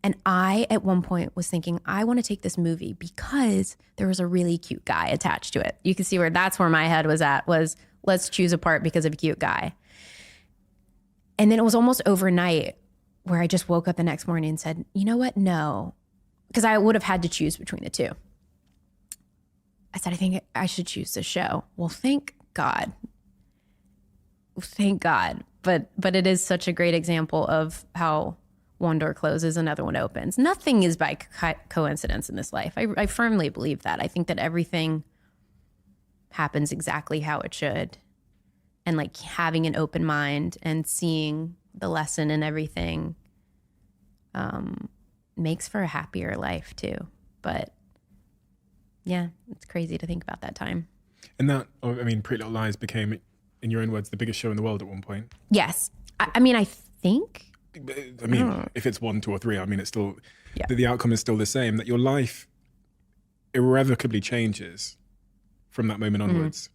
Speaker 1: And I, at one point, was thinking, I want to take this movie because there was a really cute guy attached to it. You can see that's where my head was at, was let's choose a part because of a cute guy. And then it was almost overnight where I just woke up the next morning and said, you know what? No. Because I would have had to choose between the two. I said, I think I should choose this show. Well, thank God. Thank God. But it is such a great example of how one door closes, another one opens. Nothing is by coincidence in this life. I firmly believe that. I think that everything happens exactly how it should. And like having an open mind and seeing the lesson in everything makes for a happier life too. But yeah, it's crazy to think about that time.
Speaker 5: And that, I mean, Pretty Little Lies became, in your own words, the biggest show in the world at one point.
Speaker 1: Yes. I mean, I think.
Speaker 5: I mean, if it's 1, 2, or 3, I mean, it's still, the outcome is still the same, that your life irrevocably changes from that moment onwards.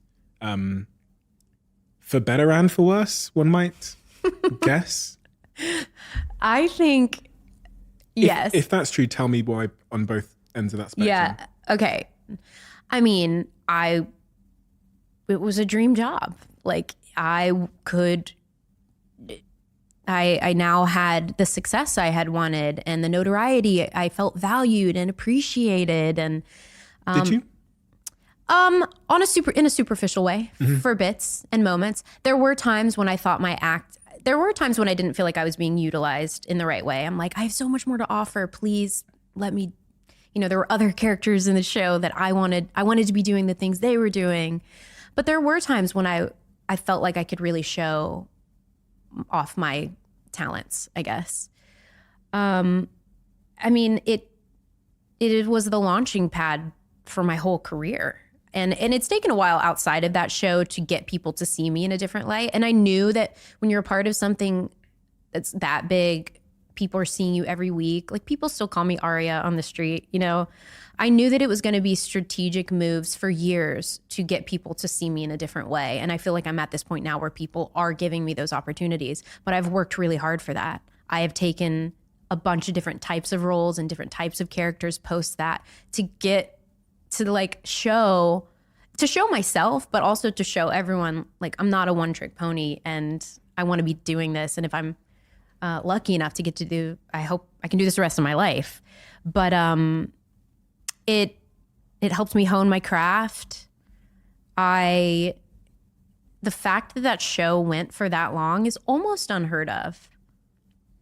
Speaker 5: For better and for worse, one might guess.
Speaker 1: I think, yes.
Speaker 5: If that's true, tell me why on both ends of that spectrum.
Speaker 1: Yeah. Okay. I mean, it was a dream job. Like I now had the success I had wanted and the notoriety. I felt valued and appreciated. And
Speaker 5: did you?
Speaker 1: In a superficial way, for bits and moments. There were times when I thought there were times when I didn't feel like I was being utilized in the right way. I'm like, I have so much more to offer. Please let me, there were other characters in the show that I wanted to be doing the things they were doing. But there were times when I felt like I could really show off my talents, I guess. I mean, it was the launching pad for my whole career. And it's taken a while outside of that show to get people to see me in a different light. And I knew that when you're a part of something that's that big, people are seeing you every week. Like people still call me Aria on the street, I knew that it was going to be strategic moves for years to get people to see me in a different way. And I feel like I'm at this point now where people are giving me those opportunities, but I've worked really hard for that. I have taken a bunch of different types of roles and different types of characters post that to get to like show myself, but also to show everyone like I'm not a one-trick pony and I want to be doing this. And if I'm lucky enough to get to do, I hope I can do this the rest of my life. But it helped me hone my craft. The fact that show went for that long is almost unheard of.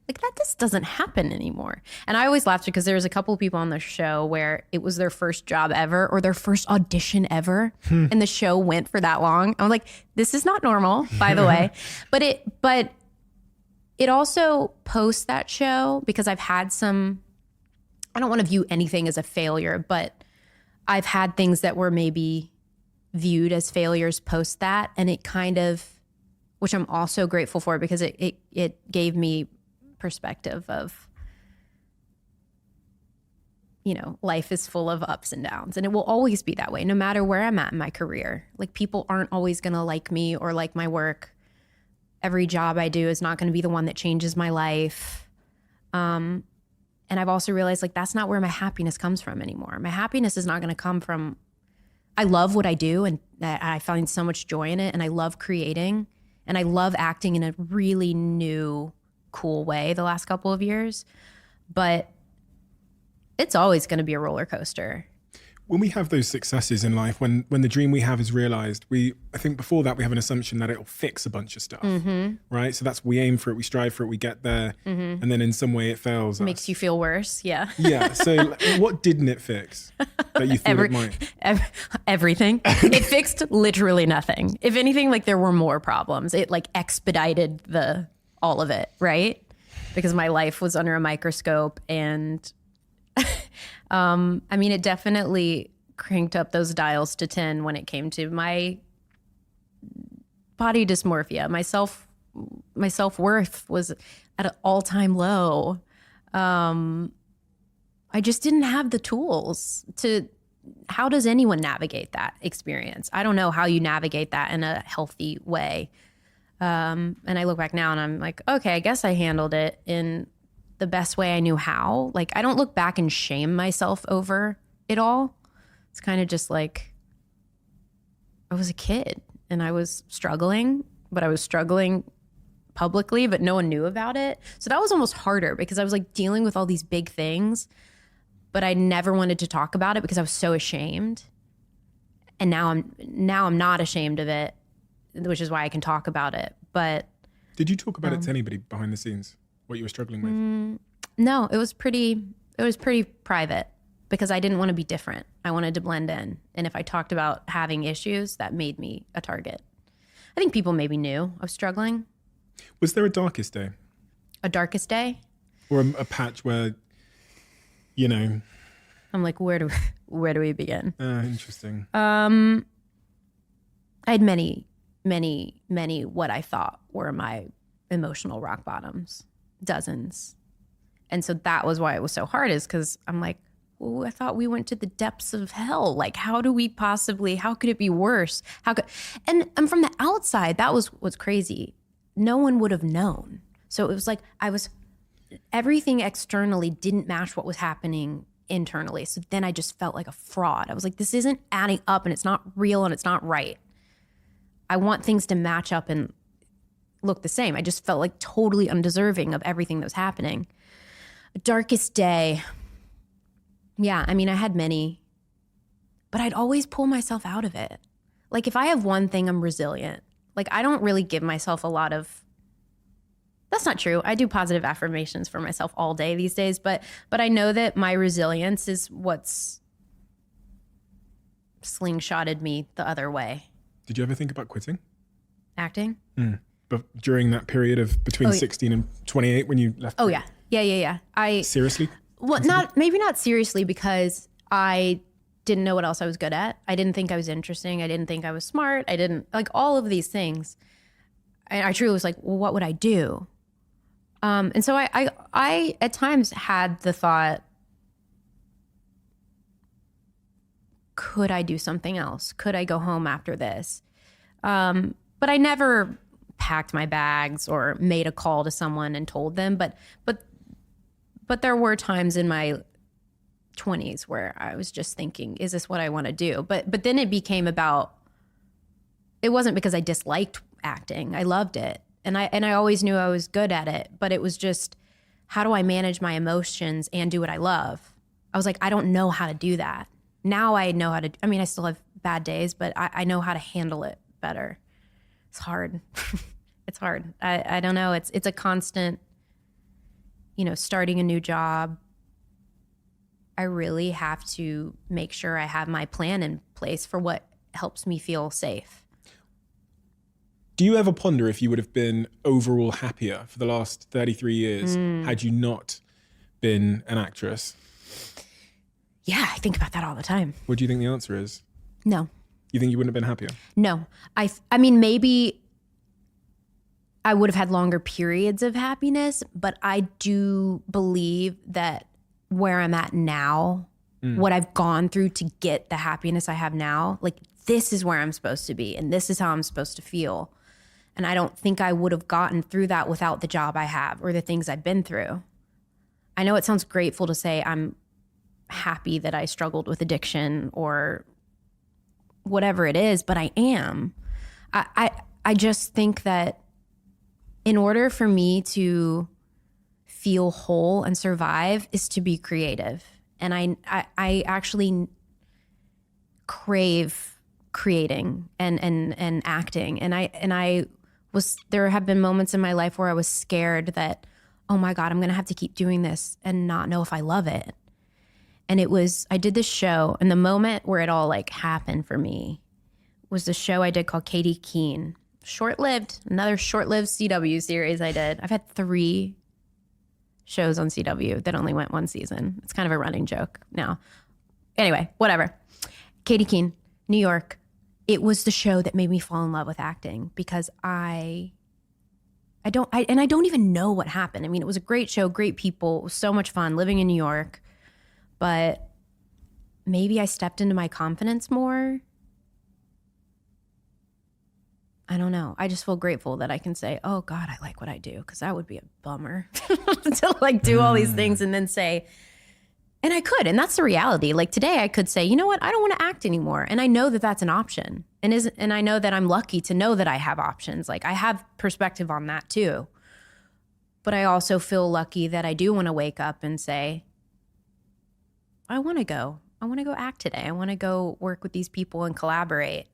Speaker 1: Like that just doesn't happen anymore. And I always laughed because there was a couple of people on the show where it was their first job ever or their first audition ever. And the show went for that long. I'm like, this is not normal, by the way. But it also post that show because I've had I don't want to view anything as a failure, but I've had things that were maybe viewed as failures post that. And it kind of, which I'm also grateful for because it gave me perspective of, life is full of ups and downs and it will always be that way no matter where I'm at in my career. Like people aren't always going to like me or like my work. Every job I do is not going to be the one that changes my life. And I've also realized like that's not where my happiness comes from anymore. My happiness is not going to come from, I love what I do and I find so much joy in it and I love creating and I love acting in a really new, cool way the last couple of years. But it's always going to be a roller coaster.
Speaker 5: When we have those successes in life, when the dream we have is realized, I think before that we have an assumption that it'll fix a bunch of stuff, right? So we aim for it, we strive for it, we get there, and then in some way it fails.
Speaker 1: Makes you feel worse. Yeah.
Speaker 5: Yeah. So what didn't it fix that you thought it might?
Speaker 1: Everything. It fixed literally nothing. If anything, like there were more problems. It like expedited all of it, right? Because my life was under a microscope, and I mean, it definitely cranked up those dials to 10 when it came to my body dysmorphia. My self-worth was at an all-time low. I just didn't have the tools to. How does anyone navigate that experience? I don't know how you navigate that in a healthy way. And I look back now and I'm like, okay, I guess I handled it in the best way I knew how. Like, I don't look back and shame myself over it all. It's kind of just like, I was a kid and I was struggling, but I was struggling publicly, but no one knew about it. So that was almost harder because I was like dealing with all these big things, but I never wanted to talk about it because I was so ashamed. And now I'm not ashamed of it, which is why I can talk about it. But
Speaker 5: did you talk about it to anybody behind the scenes, what you were struggling with?
Speaker 1: No, it was pretty private because I didn't want to be different. I wanted to blend in. And if I talked about having issues, that made me a target. I think people maybe knew I was struggling.
Speaker 5: Was there a darkest day?
Speaker 1: A darkest day?
Speaker 5: Or a patch where, you know...
Speaker 1: I'm like, where do we begin?
Speaker 5: Interesting.
Speaker 1: I had many what I thought were my emotional rock bottoms, dozens. And so that was why it was so hard, is because I'm like, well, I thought we went to the depths of hell. Like, how could it be worse? And from the outside, that was what's crazy. No one would have known. So it was like everything externally didn't match what was happening internally. So then I just felt like a fraud. I was like, this isn't adding up and it's not real and it's not right. I want things to match up and look the same. I just felt like totally undeserving of everything that was happening. Darkest day. Yeah, I mean, I had many, but I'd always pull myself out of it. Like, if I have one thing, I'm resilient. Like, I don't really give myself a lot of, that's not true. I do positive affirmations for myself all day these days, but I know that my resilience is what's slingshotted me the other way.
Speaker 5: Did you ever think about quitting?
Speaker 1: Acting?
Speaker 5: But during that period of between 16 and 28 when you left?
Speaker 1: Oh, yeah. Yeah.
Speaker 5: Seriously?
Speaker 1: Well, maybe not seriously, because I didn't know what else I was good at. I didn't think I was interesting. I didn't think I was smart. I didn't, like, all of these things. I truly was like, well, what would I do? And so I at times had the thought, could I do something else? Could I go home after this? But I never packed my bags or made a call to someone and told them. But there were times in my 20s where I was just thinking, is this what I want to do? But then it became about, it wasn't because I disliked acting. I loved it. And I always knew I was good at it, but it was just, how do I manage my emotions and do what I love? I was like, I don't know how to do that. Now I know how to, I mean, I still have bad days, but I know how to handle it better. It's hard. It's hard. I don't know. It's a constant, starting a new job. I really have to make sure I have my plan in place for what helps me feel safe.
Speaker 5: Do you ever ponder if you would have been overall happier for the last 33 years had you not been an actress?
Speaker 1: Yeah, I think about that all the time.
Speaker 5: What do you think the answer is?
Speaker 1: No.
Speaker 5: You think you wouldn't have been happier?
Speaker 1: No. I mean, maybe I would have had longer periods of happiness, but I do believe that where I'm at now, what I've gone through to get the happiness I have now, like, this is where I'm supposed to be and this is how I'm supposed to feel. And I don't think I would have gotten through that without the job I have or the things I've been through. I know it sounds grateful to say I'm happy that I struggled with addiction or whatever it is, but I am. I just think that in order for me to feel whole and survive is to be creative. And I actually crave creating and acting. There have been moments in my life where I was scared that, oh my God, I'm going to have to keep doing this and not know if I love it. And I did this show, and the moment where it all like happened for me was the show I did called Katie Keene. Another short-lived CW series I did. I've had 3 shows on CW that only went 1 season. It's kind of a running joke now. Anyway, whatever. Katie Keene, New York. It was the show that made me fall in love with acting because I don't even know what happened. I mean, it was a great show, great people. It was so much fun living in New York. But maybe I stepped into my confidence more. I don't know. I just feel grateful that I can say, oh God, I like what I do. Because that would be a bummer to like do all these things and then say, and I could. And that's the reality. Like today I could say, you know what? I don't want to act anymore. And I know that that's an option. And I know that I'm lucky to know that I have options. Like I have perspective on that too. But I also feel lucky that I do want to wake up and say, I want to go act today. I want to go work with these people and collaborate.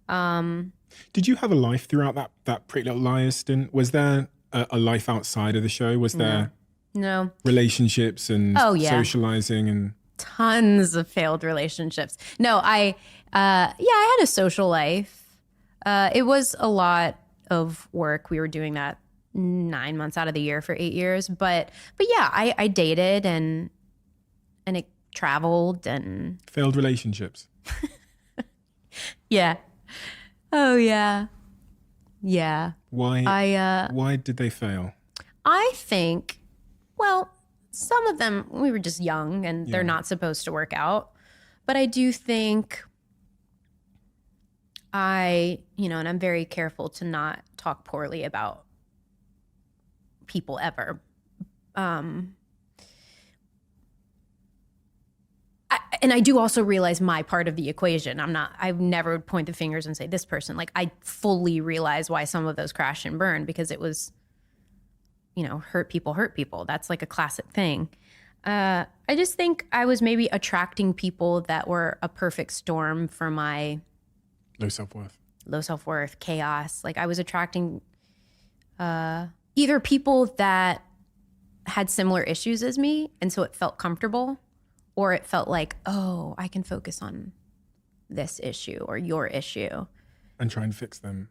Speaker 5: Did you have a life throughout that Pretty Little Liars stint? Was there a life outside of the show? Was there
Speaker 1: no
Speaker 5: relationships and socializing and
Speaker 1: tons of failed relationships? No, I had a social life. It was a lot of work. We were doing that 9 months out of the year for 8 years. But yeah, I dated and it traveled and
Speaker 5: failed relationships.
Speaker 1: Yeah. Oh yeah. Yeah.
Speaker 5: Why did they fail?
Speaker 1: I think, well, some of them, we were just young and they're not supposed to work out. But I do think and I'm very careful to not talk poorly about people ever. And I do also realize my part of the equation. I never point the fingers and say this person. Like I fully realize why some of those crash and burn because it was, hurt people. That's like a classic thing. I just think I was maybe attracting people that were a perfect storm for my
Speaker 5: low self-worth,
Speaker 1: chaos. Like I was attracting either people that had similar issues as me, and so it felt comfortable, or it felt like, oh, I can focus on this issue or your issue.
Speaker 5: And try and fix them.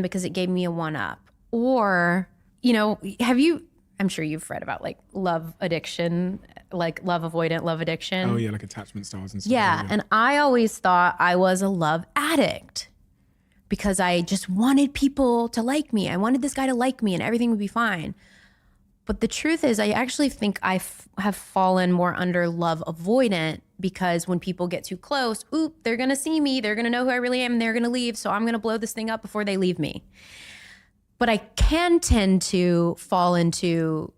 Speaker 1: Because it gave me a one-up. Or, I'm sure you've read about like love addiction, like love avoidant, love addiction.
Speaker 5: Oh yeah, like attachment styles and stuff.
Speaker 1: Yeah, and I always thought I was a love addict because I just wanted people to like me. I wanted this guy to like me and everything would be fine. But the truth is, I actually think I have fallen more under love avoidant because when people get too close, they're going to see me, they're going to know who I really am, and they're going to leave, so I'm going to blow this thing up before they leave me. But I can tend to fall into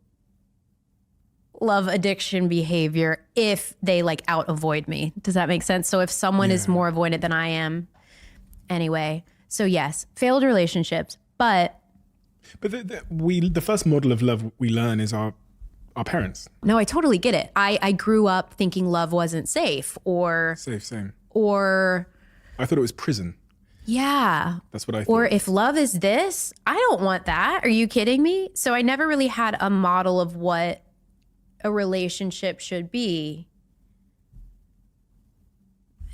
Speaker 1: love addiction behavior if they like out avoid me. Does that make sense? So if someone is more avoidant than I am, anyway. So yes, failed relationships, But
Speaker 5: the first model of love we learn is our parents.
Speaker 1: No, I totally get it. I grew up thinking love wasn't safe or...
Speaker 5: Same.
Speaker 1: Or...
Speaker 5: I thought it was prison.
Speaker 1: Yeah.
Speaker 5: That's what I thought.
Speaker 1: Or if love is this, I don't want that. Are you kidding me? So I never really had a model of what a relationship should be.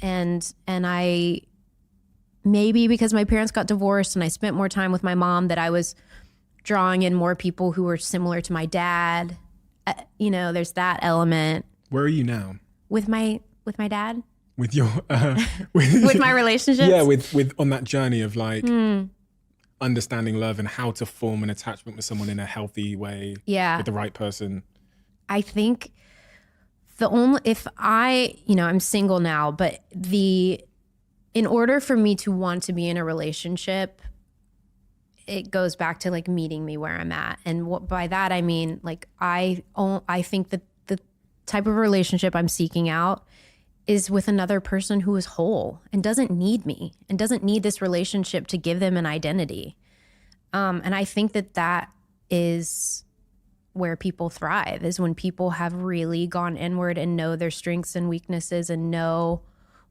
Speaker 1: And I... Maybe because my parents got divorced and I spent more time with my mom that I was drawing in more people who were similar to my dad. There's that element.
Speaker 5: Where are you now?
Speaker 1: With my dad?
Speaker 5: With your
Speaker 1: with my relationships?
Speaker 5: Yeah, with on that journey of like understanding love and how to form an attachment with someone in a healthy way.
Speaker 1: Yeah.
Speaker 5: With the right person.
Speaker 1: I think I'm single now, but in order for me to want to be in a relationship, it goes back to like meeting me where I'm at. And by that, I mean, like, I think that the type of relationship I'm seeking out is with another person who is whole and doesn't need me and doesn't need this relationship to give them an identity. And I think that is where people thrive, is when people have really gone inward and know their strengths and weaknesses and know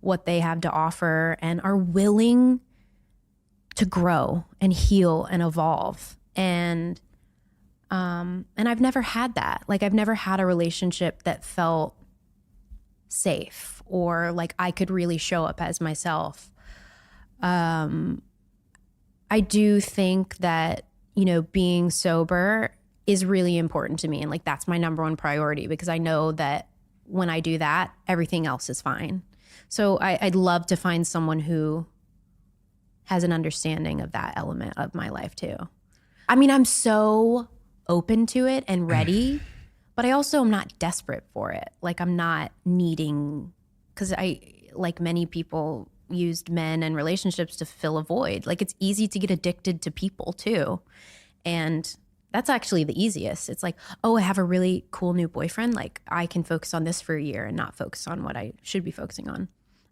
Speaker 1: what they have to offer and are willing to grow and heal and evolve. And I've never had that. Like, I've never had a relationship that felt safe or like I could really show up as myself. I do think that, you know, being sober is really important to me. And like, that's my number one priority, because I know that when I do that, everything else is fine. So I'd love to find someone who has an understanding of that element of my life too. I mean, I'm so open to it and ready, but I also am not desperate for it. Like, I'm not needing, because I, like many people, used men and relationships to fill a void. Like, it's easy to get addicted to people too. And that's actually the easiest. It's like, oh, I have a really cool new boyfriend. Like, I can focus on this for a year and not focus on what I should be focusing on.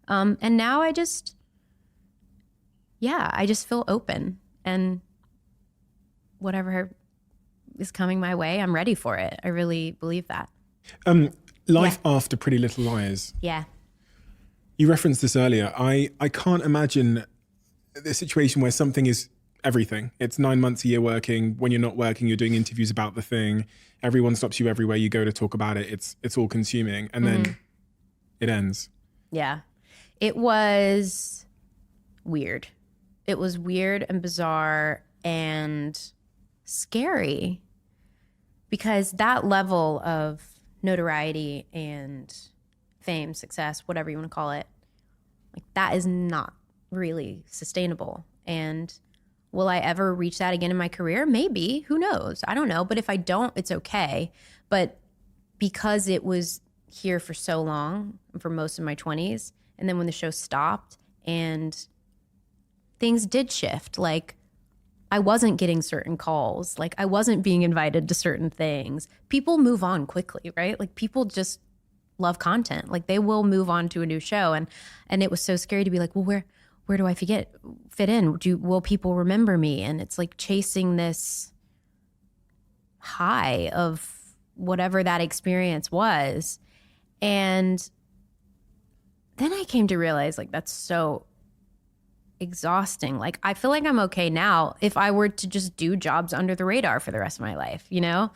Speaker 1: And now I just feel open, and whatever is coming my way, I'm ready for it. I really believe that.
Speaker 5: Life after Pretty Little Liars.
Speaker 1: Yeah.
Speaker 5: You referenced this earlier. I can't imagine the situation where something is everything. It's 9 months a year working. When you're not working, you're doing interviews about the thing. Everyone stops you everywhere you go to talk about it. It's all consuming. And then it ends.
Speaker 1: Yeah. It was weird. It was weird and bizarre and scary, because that level of notoriety and fame, success, whatever you want to call it, like, that is not really sustainable. And will I ever reach that again in my career? Maybe. Who knows? I don't know. But if I don't, it's okay. But because it was here for so long, for most of my 20s, and then when the show stopped and things did shift, like, I wasn't getting certain calls, like, I wasn't being invited to certain things. People move on quickly, right? Like, people just love content. Like, they will move on to a new show. And it was so scary to be like, well, where do I fit in? Will people remember me? And it's like chasing this high of whatever that experience was. And then I came to realize, like, that's so exhausting. Like, I feel like I'm okay now if I were to just do jobs under the radar for the rest of my life, you know?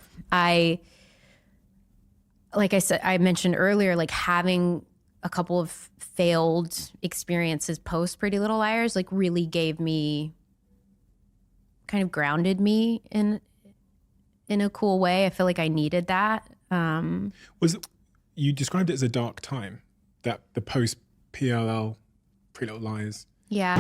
Speaker 1: Like I said, I mentioned earlier, like, having a couple of failed experiences post Pretty Little Liars, like, really gave me, kind of grounded me in a cool way. I feel like I needed that.
Speaker 5: You described it as a dark time, that the post PLL, Pretty Little Liars.
Speaker 1: Yeah.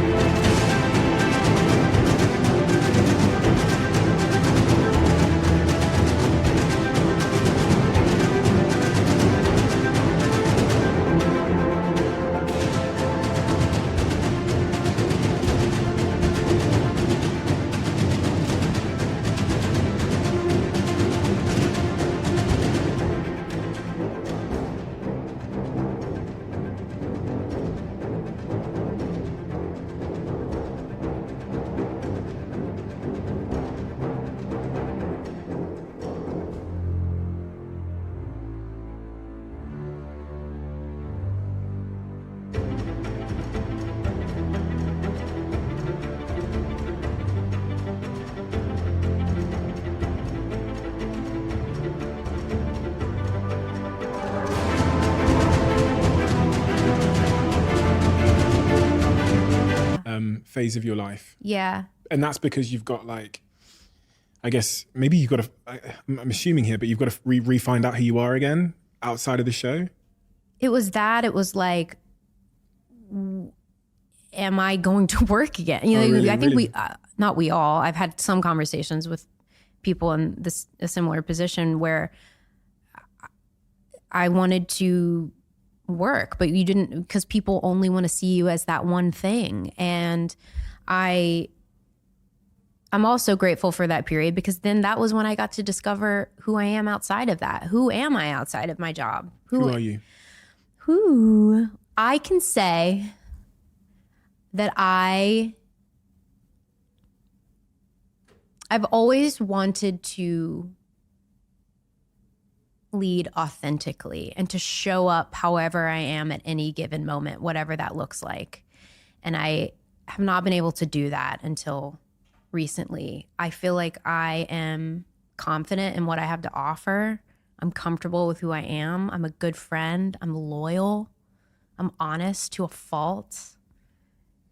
Speaker 5: Phase of your life.
Speaker 1: Yeah.
Speaker 5: And that's because you've got, like, I guess maybe you've got to, I'm assuming here, but you've got to re-find out who you are again outside of the show.
Speaker 1: It was that. It was like, am I going to work again? You know,
Speaker 5: really,
Speaker 1: I think
Speaker 5: really?
Speaker 1: not we all, I've had some conversations with people in a similar position where I wanted to work, but you didn't, because people only want to see you as that one thing. And I'm also grateful for that period, because then that was when I got to discover who I am outside of that. Who am I outside of my job?
Speaker 5: Who are you?
Speaker 1: Who I can say that I've always wanted to lead authentically and to show up however I am at any given moment, whatever that looks like. And I have not been able to do that until recently. I feel like I am confident in what I have to offer. I'm comfortable with who I am. I'm a good friend. I'm loyal. I'm honest to a fault.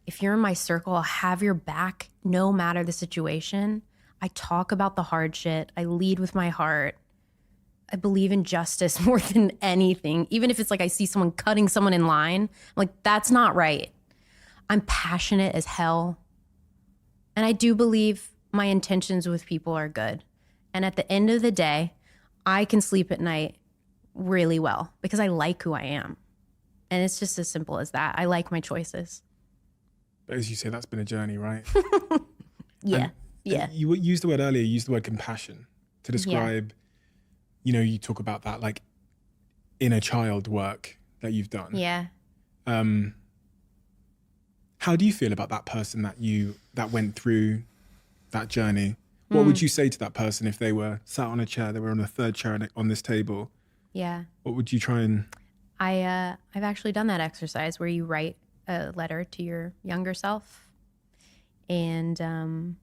Speaker 1: If you're in my circle, I'll have your back no matter the situation. I talk about the hard shit. I lead with my heart. I believe in justice more than anything. Even if it's like I see someone cutting someone in line, I'm like, that's not right. I'm passionate as hell. And I do believe my intentions with people are good. And at the end of the day, I can sleep at night really well because I like who I am. And it's just as simple as that. I like my choices.
Speaker 5: But as you say, that's been a journey, right?
Speaker 1: Yeah.
Speaker 5: You used the word earlier, you used the word compassion to describe, you talk about that like inner child work that you've done.
Speaker 1: Yeah.
Speaker 5: How do you feel about that person that went through that journey? What would you say to that person if they were sat on a chair, they were on a third chair on this table?
Speaker 1: Yeah.
Speaker 5: What would you try and...
Speaker 1: I've actually done that exercise where you write a letter to your younger self. And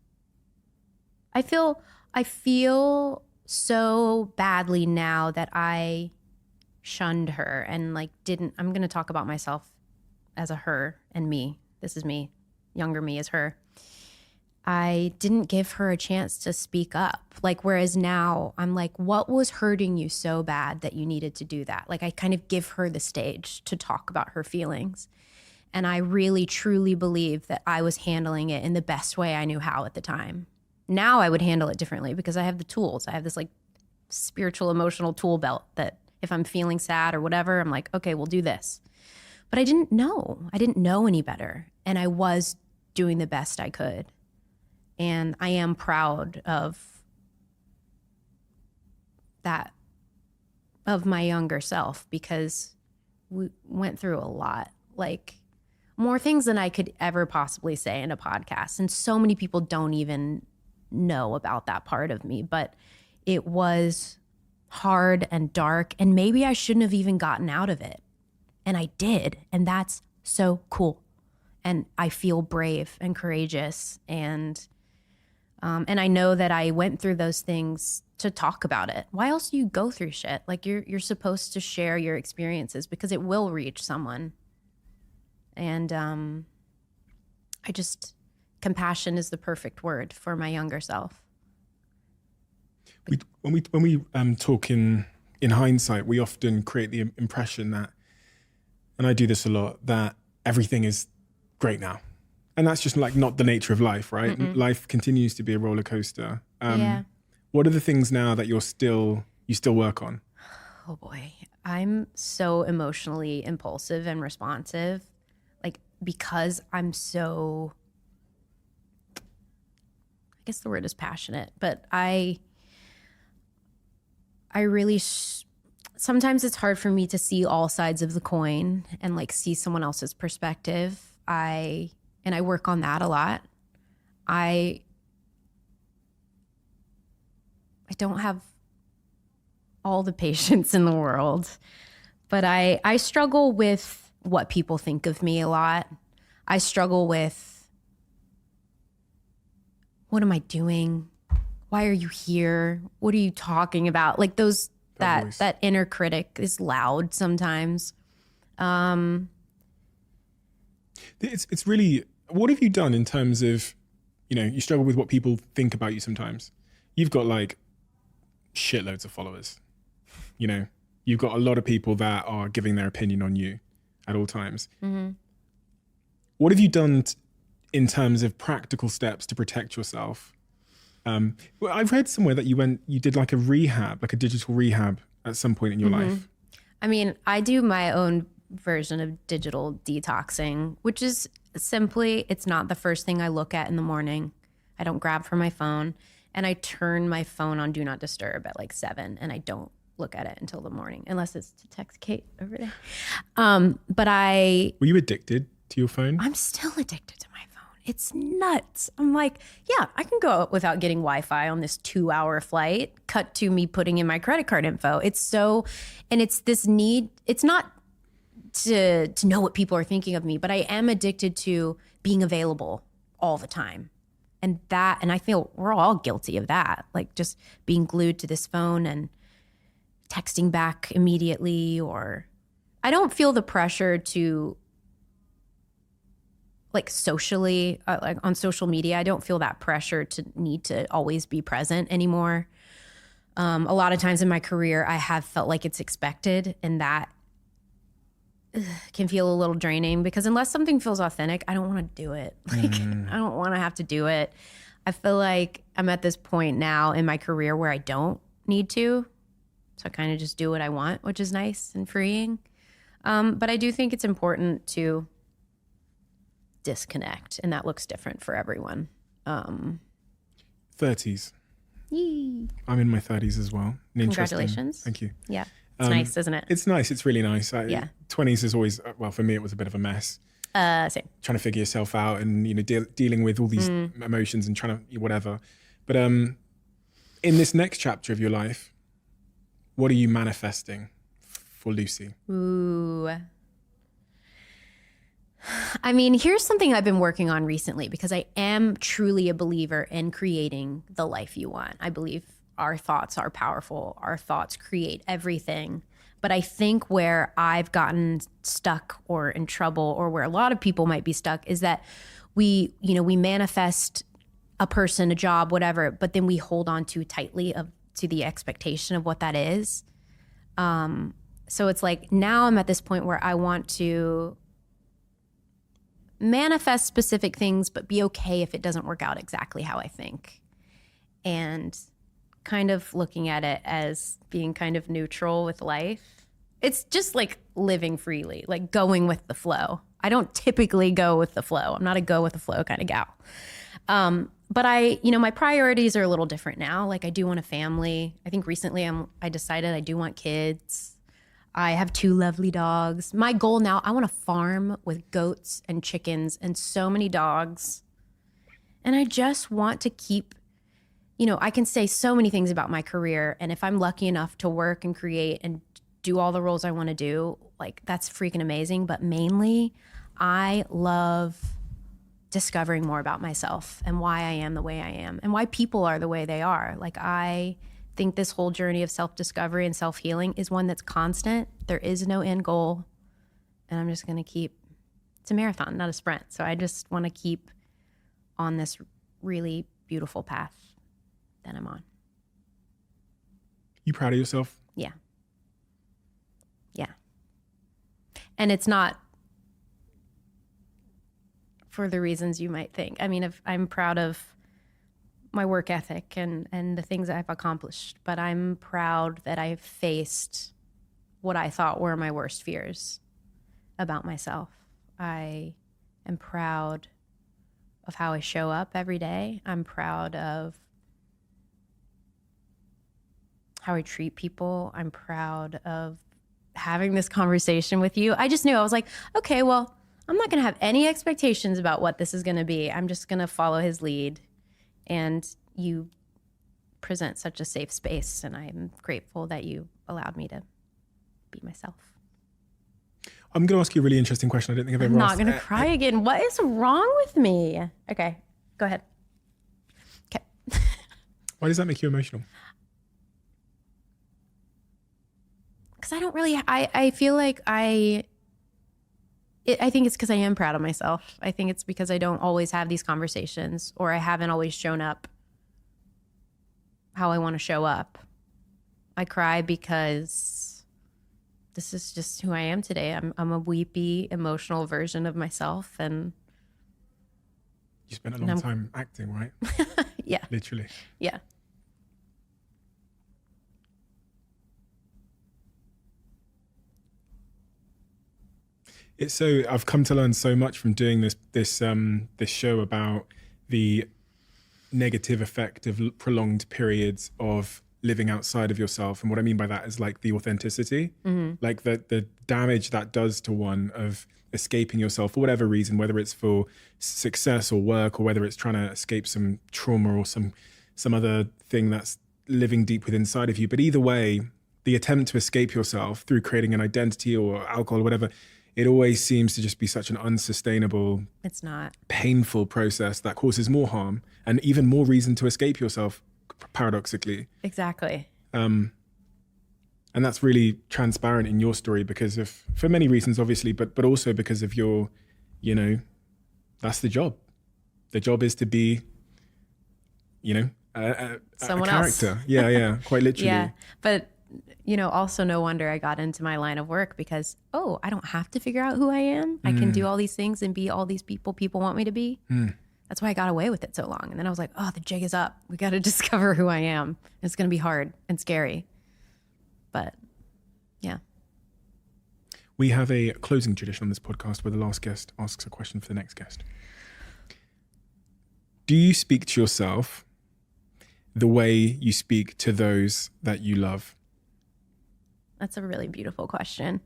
Speaker 1: I feel so badly now that I shunned her and like I'm going to talk about myself as a her and me. This is me. Younger me is her. I didn't give her a chance to speak up. Like, whereas now I'm like, what was hurting you so bad that you needed to do that? Like, I kind of give her the stage to talk about her feelings. And I really, truly believe that I was handling it in the best way I knew how at the time. Now I would handle it differently because I have the tools. I have this like spiritual, emotional tool belt that if I'm feeling sad or whatever, I'm like, okay, we'll do this. But I didn't know. I didn't know any better. And I was doing the best I could. And I am proud of that, of my younger self, because we went through a lot, like more things than I could ever possibly say in a podcast. And so many people don't even know about that part of me, but it was hard and dark. And maybe I shouldn't have even gotten out of it. And I did. And that's so cool. And I feel brave and courageous. And I know that I went through those things to talk about it. Why else do you go through shit? Like you're supposed to share your experiences because it will reach someone. And compassion is the perfect word for my younger self.
Speaker 5: When we talk in hindsight, we often create the impression that, and I do this a lot, that everything is great now. And that's just like not the nature of life, right? Mm-mm. Life continues to be a roller coaster.
Speaker 1: Yeah.
Speaker 5: What are the things now that you still work on?
Speaker 1: Oh boy, I'm so emotionally impulsive and responsive, like because I'm so, I guess the word is passionate, but I really, sometimes it's hard for me to see all sides of the coin and like see someone else's perspective. And I work on that a lot. I don't have all the patience in the world, but I struggle with what people think of me a lot. I struggle with, what am I doing? Why are you here? What are you talking about? Like that inner critic is loud sometimes.
Speaker 5: It's really, what have you done in terms of, you struggle with what people think about you sometimes. You've got like shitloads of followers. You've got a lot of people that are giving their opinion on you at all times. Mm-hmm. What have you done in terms of practical steps to protect yourself? Well, I've read somewhere that you did like a rehab, like a digital rehab at some point in your life.
Speaker 1: I mean, I do my own version of digital detoxing, which is simply, it's not the first thing I look at in the morning. I don't grab for my phone, and I turn my phone on Do Not Disturb at like 7, and I don't look at it until the morning, unless it's to text Kate over there. But
Speaker 5: Were you addicted to your phone?
Speaker 1: I'm still addicted to my phone. It's nuts. I'm like, yeah, I can go without getting Wi-Fi on this 2-hour flight, cut to me putting in my credit card info. It's so, and it's this need, it's not to know what people are thinking of me, but I am addicted to being available all the time. And I feel we're all guilty of that. Like just being glued to this phone and texting back immediately, or I don't feel the pressure to like socially, like on social media, I don't feel that pressure to need to always be present anymore. A lot of times in my career, I have felt like it's expected, and that can feel a little draining because unless something feels authentic, I don't want to do it. Like I don't want to have to do it. I feel like I'm at this point now in my career where I don't need to. So I kind of just do what I want, which is nice and freeing. But I do think it's important to disconnect, and that looks different for everyone.
Speaker 5: 30s.
Speaker 1: Yee.
Speaker 5: I'm in my 30s as well.
Speaker 1: Congratulations.
Speaker 5: Thank you.
Speaker 1: Yeah. It's nice, isn't it?
Speaker 5: It's nice. It's really nice.
Speaker 1: Yeah.
Speaker 5: 20s is always, well, for me, it was a bit of a mess.
Speaker 1: Same.
Speaker 5: Trying to figure yourself out and, dealing with all these emotions and trying to whatever. But in this next chapter of your life, what are you manifesting for Lucy?
Speaker 1: Ooh. I mean, here's something I've been working on recently because I am truly a believer in creating the life you want. I believe our thoughts are powerful. Our thoughts create everything. But I think where I've gotten stuck or in trouble, or where a lot of people might be stuck, is that we manifest a person, a job, whatever, but then we hold on too tightly to the expectation of what that is. So it's like now I'm at this point where I want to manifest specific things, but be okay if it doesn't work out exactly how I think. And kind of looking at it as being kind of neutral with life. It's just like living freely, like going with the flow. I don't typically go with the flow. I'm not a go with the flow kind of gal. But my priorities are a little different now. Like I do want a family. I think recently I decided I do want kids. I have 2 lovely dogs. My goal now, I want to farm with goats and chickens and so many dogs. And I just want to keep, I can say so many things about my career. And if I'm lucky enough to work and create and do all the roles I want to do, like that's freaking amazing. But mainly, I love discovering more about myself and why I am the way I am and why people are the way they are. Like I think this whole journey of self-discovery and self-healing is one that's constant. There is no end goal. And I'm just going to it's a marathon, not a sprint. So I just want to keep on this really beautiful path that I'm on.
Speaker 5: You proud of yourself?
Speaker 1: Yeah. Yeah. And it's not for the reasons you might think. I mean, I'm proud of my work ethic and the things I've accomplished, but I'm proud that I've faced what I thought were my worst fears about myself. I am proud of how I show up every day. I'm proud of how I treat people. I'm proud of having this conversation with you. I just knew, I was like, okay, well, I'm not going to have any expectations about what this is going to be. I'm just going to follow his lead. And you present such a safe space, and I'm grateful that you allowed me to be myself.
Speaker 5: I'm going to ask you a really interesting question. I don't think I've ever asked.
Speaker 1: I'm not going to cry again. What is wrong with me? Okay, go ahead. Okay.
Speaker 5: Why does that make you emotional?
Speaker 1: Because I don't really, I feel like I think it's because I am proud of myself. I think it's because I don't always have these conversations, or I haven't always shown up how I want to show up. I cry because this is just who I am today. I'm a weepy, emotional version of myself. And
Speaker 5: you spent a long time acting, right?
Speaker 1: Yeah.
Speaker 5: Literally.
Speaker 1: Yeah.
Speaker 5: It's so, I've come to learn so much from doing this show about the negative effect of prolonged periods of living outside of yourself. And what I mean by that is like the authenticity, like the damage that does to one of escaping yourself for whatever reason, whether it's for success or work, or whether it's trying to escape some trauma or some other thing that's living deep within inside of you. But either way, the attempt to escape yourself through creating an identity or alcohol or whatever, it always seems to just be such an unsustainable,
Speaker 1: It's not.
Speaker 5: painful process that causes more harm and even more reason to escape yourself, paradoxically.
Speaker 1: Exactly.
Speaker 5: And that's really transparent in your story because of, for many reasons, obviously, but also because of your, you know, that's the job. The job is to be, you know, a
Speaker 1: Someone else.
Speaker 5: character. Yeah, quite literally.
Speaker 1: Yeah. But, you know, also no wonder I got into my line of work because, I don't have to figure out who I am. I can do all these things and be all these people want me to be. That's why I got away with it so long. And then I was like, the jig is up. We got to discover who I am. It's going to be hard and scary. But yeah.
Speaker 5: We have a closing tradition on this podcast where the last guest asks a question for the next guest. Do you speak to yourself the way you speak to those that you love?
Speaker 1: That's a really beautiful question.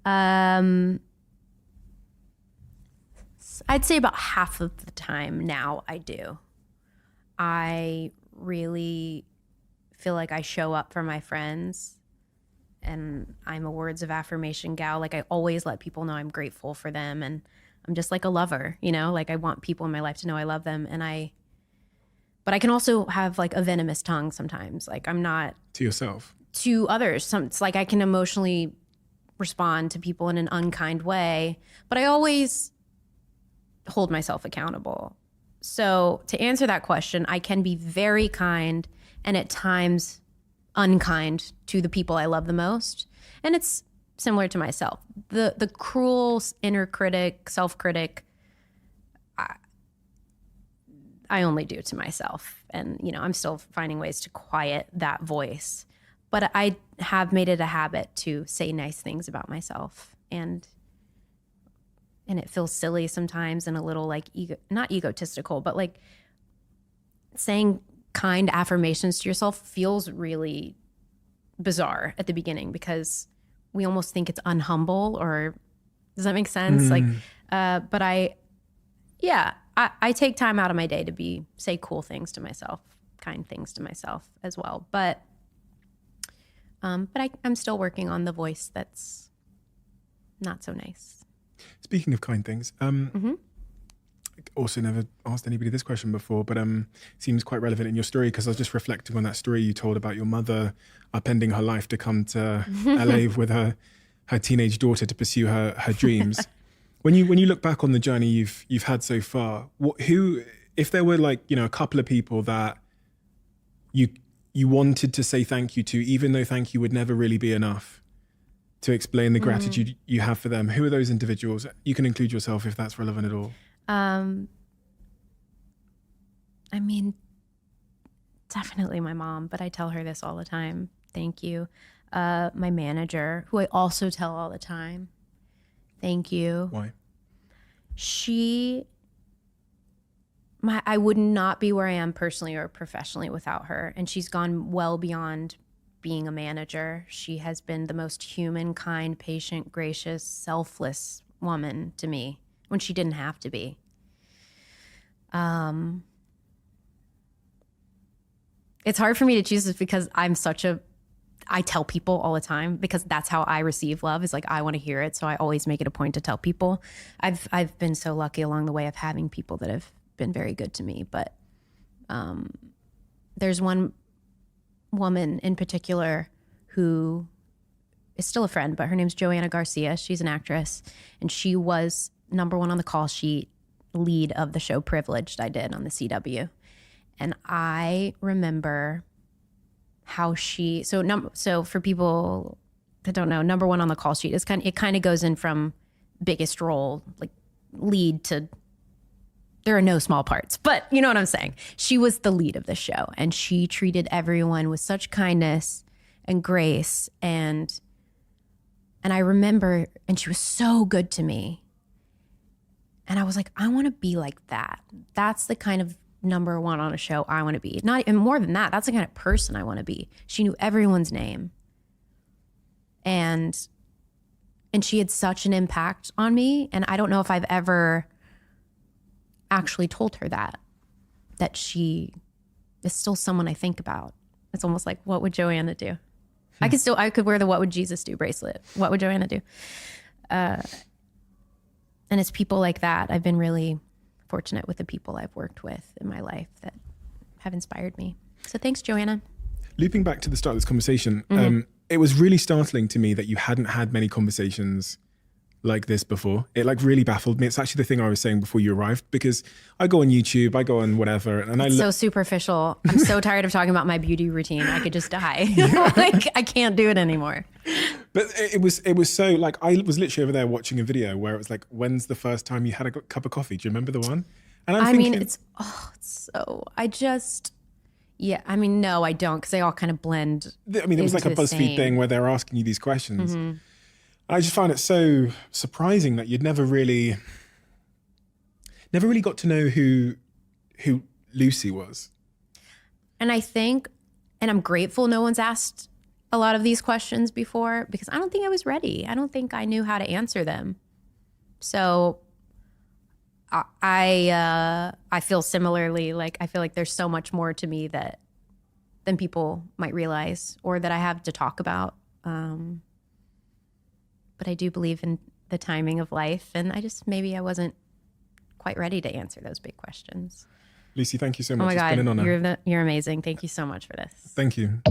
Speaker 1: I'd say about half of the time now I do. I really feel like I show up for my friends and I'm a words of affirmation gal. Like I always let people know I'm grateful for them and I'm just like a lover, you know, like I want people in my life to know I love them. But I can also have like a venomous tongue sometimes. Like I'm not
Speaker 5: To yourself?
Speaker 1: to others. It's like I can emotionally respond to people in an unkind way, but I always hold myself accountable. So to answer that question, I can be very kind and at times unkind to the people I love the most. And it's similar to myself. The cruel inner critic, self-critic, I only do to myself. And, you know, I'm still finding ways to quiet that voice. But I have made it a habit to say nice things about myself. And it feels silly sometimes and a little like not egotistical, but like saying kind affirmations to yourself feels really bizarre at the beginning because we almost think it's unhumble, or does that make sense? Like, but I take time out of my day to say cool things to myself, kind things to myself as well. But I'm still working on the voice that's not so nice.
Speaker 5: Speaking of kind things, also never asked anybody this question before, but seems quite relevant in your story because I was just reflecting on that story you told about your mother upending her life to come to LA with her teenage daughter to pursue her dreams. When you look back on the journey you've had so far, who, if there were like, you know, a couple of people that you wanted to say thank you to, even though thank you would never really be enough to explain the gratitude you have for them, who are those individuals? You can include yourself if that's relevant at all.
Speaker 1: I mean, definitely my mom, but I tell her this all the time. Thank you. My manager, who I also tell all the time. Thank you.
Speaker 5: Why?
Speaker 1: I would not be where I am personally or professionally without her. And she's gone well beyond being a manager. She has been the most human, kind, patient, gracious, selfless woman to me when she didn't have to be. It's hard for me to choose this because I tell people all the time because that's how I receive love, is like I want to hear it. So I always make it a point to tell people. I've been so lucky along the way of having people that have been very good to me. But there's one woman in particular who is still a friend, but her name's Joanna Garcia. She's an actress, and she was number one on the call sheet, lead of the show Privileged I did on the CW. And I remember how so for people that don't know, number one on the call sheet is it kind of goes in from biggest role, like lead, to there are no small parts, but you know what I'm saying? She was the lead of the show, and she treated everyone with such kindness and grace. And I remember, and she was so good to me. And I was like, I want to be like that. That's the kind of number one on a show I want to be. Not and more than that, that's the kind of person I want to be. She knew everyone's name. And she had such an impact on me. And I don't know if I've ever actually told her that she is still someone I think about. It's almost like, what would Joanna do? I could wear the "What would Jesus do" bracelet. What would Joanna do? And it's people like that. I've been really fortunate with the people I've worked with in my life that have inspired me. So thanks, Joanna.
Speaker 5: Looping back to the start of this conversation, it was really startling to me that you hadn't had many conversations like this before. It like really baffled me. It's actually the thing I was saying before you arrived, because I go on YouTube, I go on whatever, and
Speaker 1: it's so superficial. I'm so tired of talking about my beauty routine. I could just die. Like I can't do it anymore.
Speaker 5: But it was so like, I was literally over there watching a video where it was like, when's the first time you had a cup of coffee? Do you remember the one? And I'm thinking, no, I don't, because they all kind of blend. I mean, it was like a BuzzFeed thing where they're asking you these questions. Mm-hmm. I just found it so surprising that you'd never really got to know who Lucy was.
Speaker 1: And I think, and I'm grateful no one's asked a lot of these questions before, because I don't think I was ready. I don't think I knew how to answer them. So I feel similarly, like I feel like there's so much more to me than people might realize, or that I have to talk about. But I do believe in the timing of life, and maybe I wasn't quite ready to answer those big questions.
Speaker 5: Lucy, thank you so much.
Speaker 1: Oh my God,
Speaker 5: it's been an honor.
Speaker 1: You're amazing. Thank you so much for this.
Speaker 5: Thank you.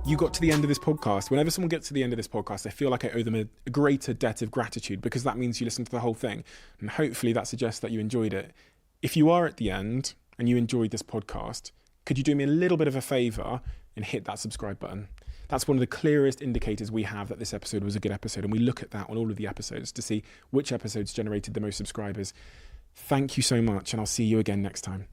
Speaker 5: You got to the end of this podcast. Whenever someone gets to the end of this podcast, I feel like I owe them a greater debt of gratitude, because that means you listened to the whole thing. And hopefully that suggests that you enjoyed it. If you are at the end and you enjoyed this podcast, could you do me a little bit of a favor and hit that subscribe button? That's one of the clearest indicators we have that this episode was a good episode. And we look at that on all of the episodes to see which episodes generated the most subscribers. Thank you so much, and I'll see you again next time.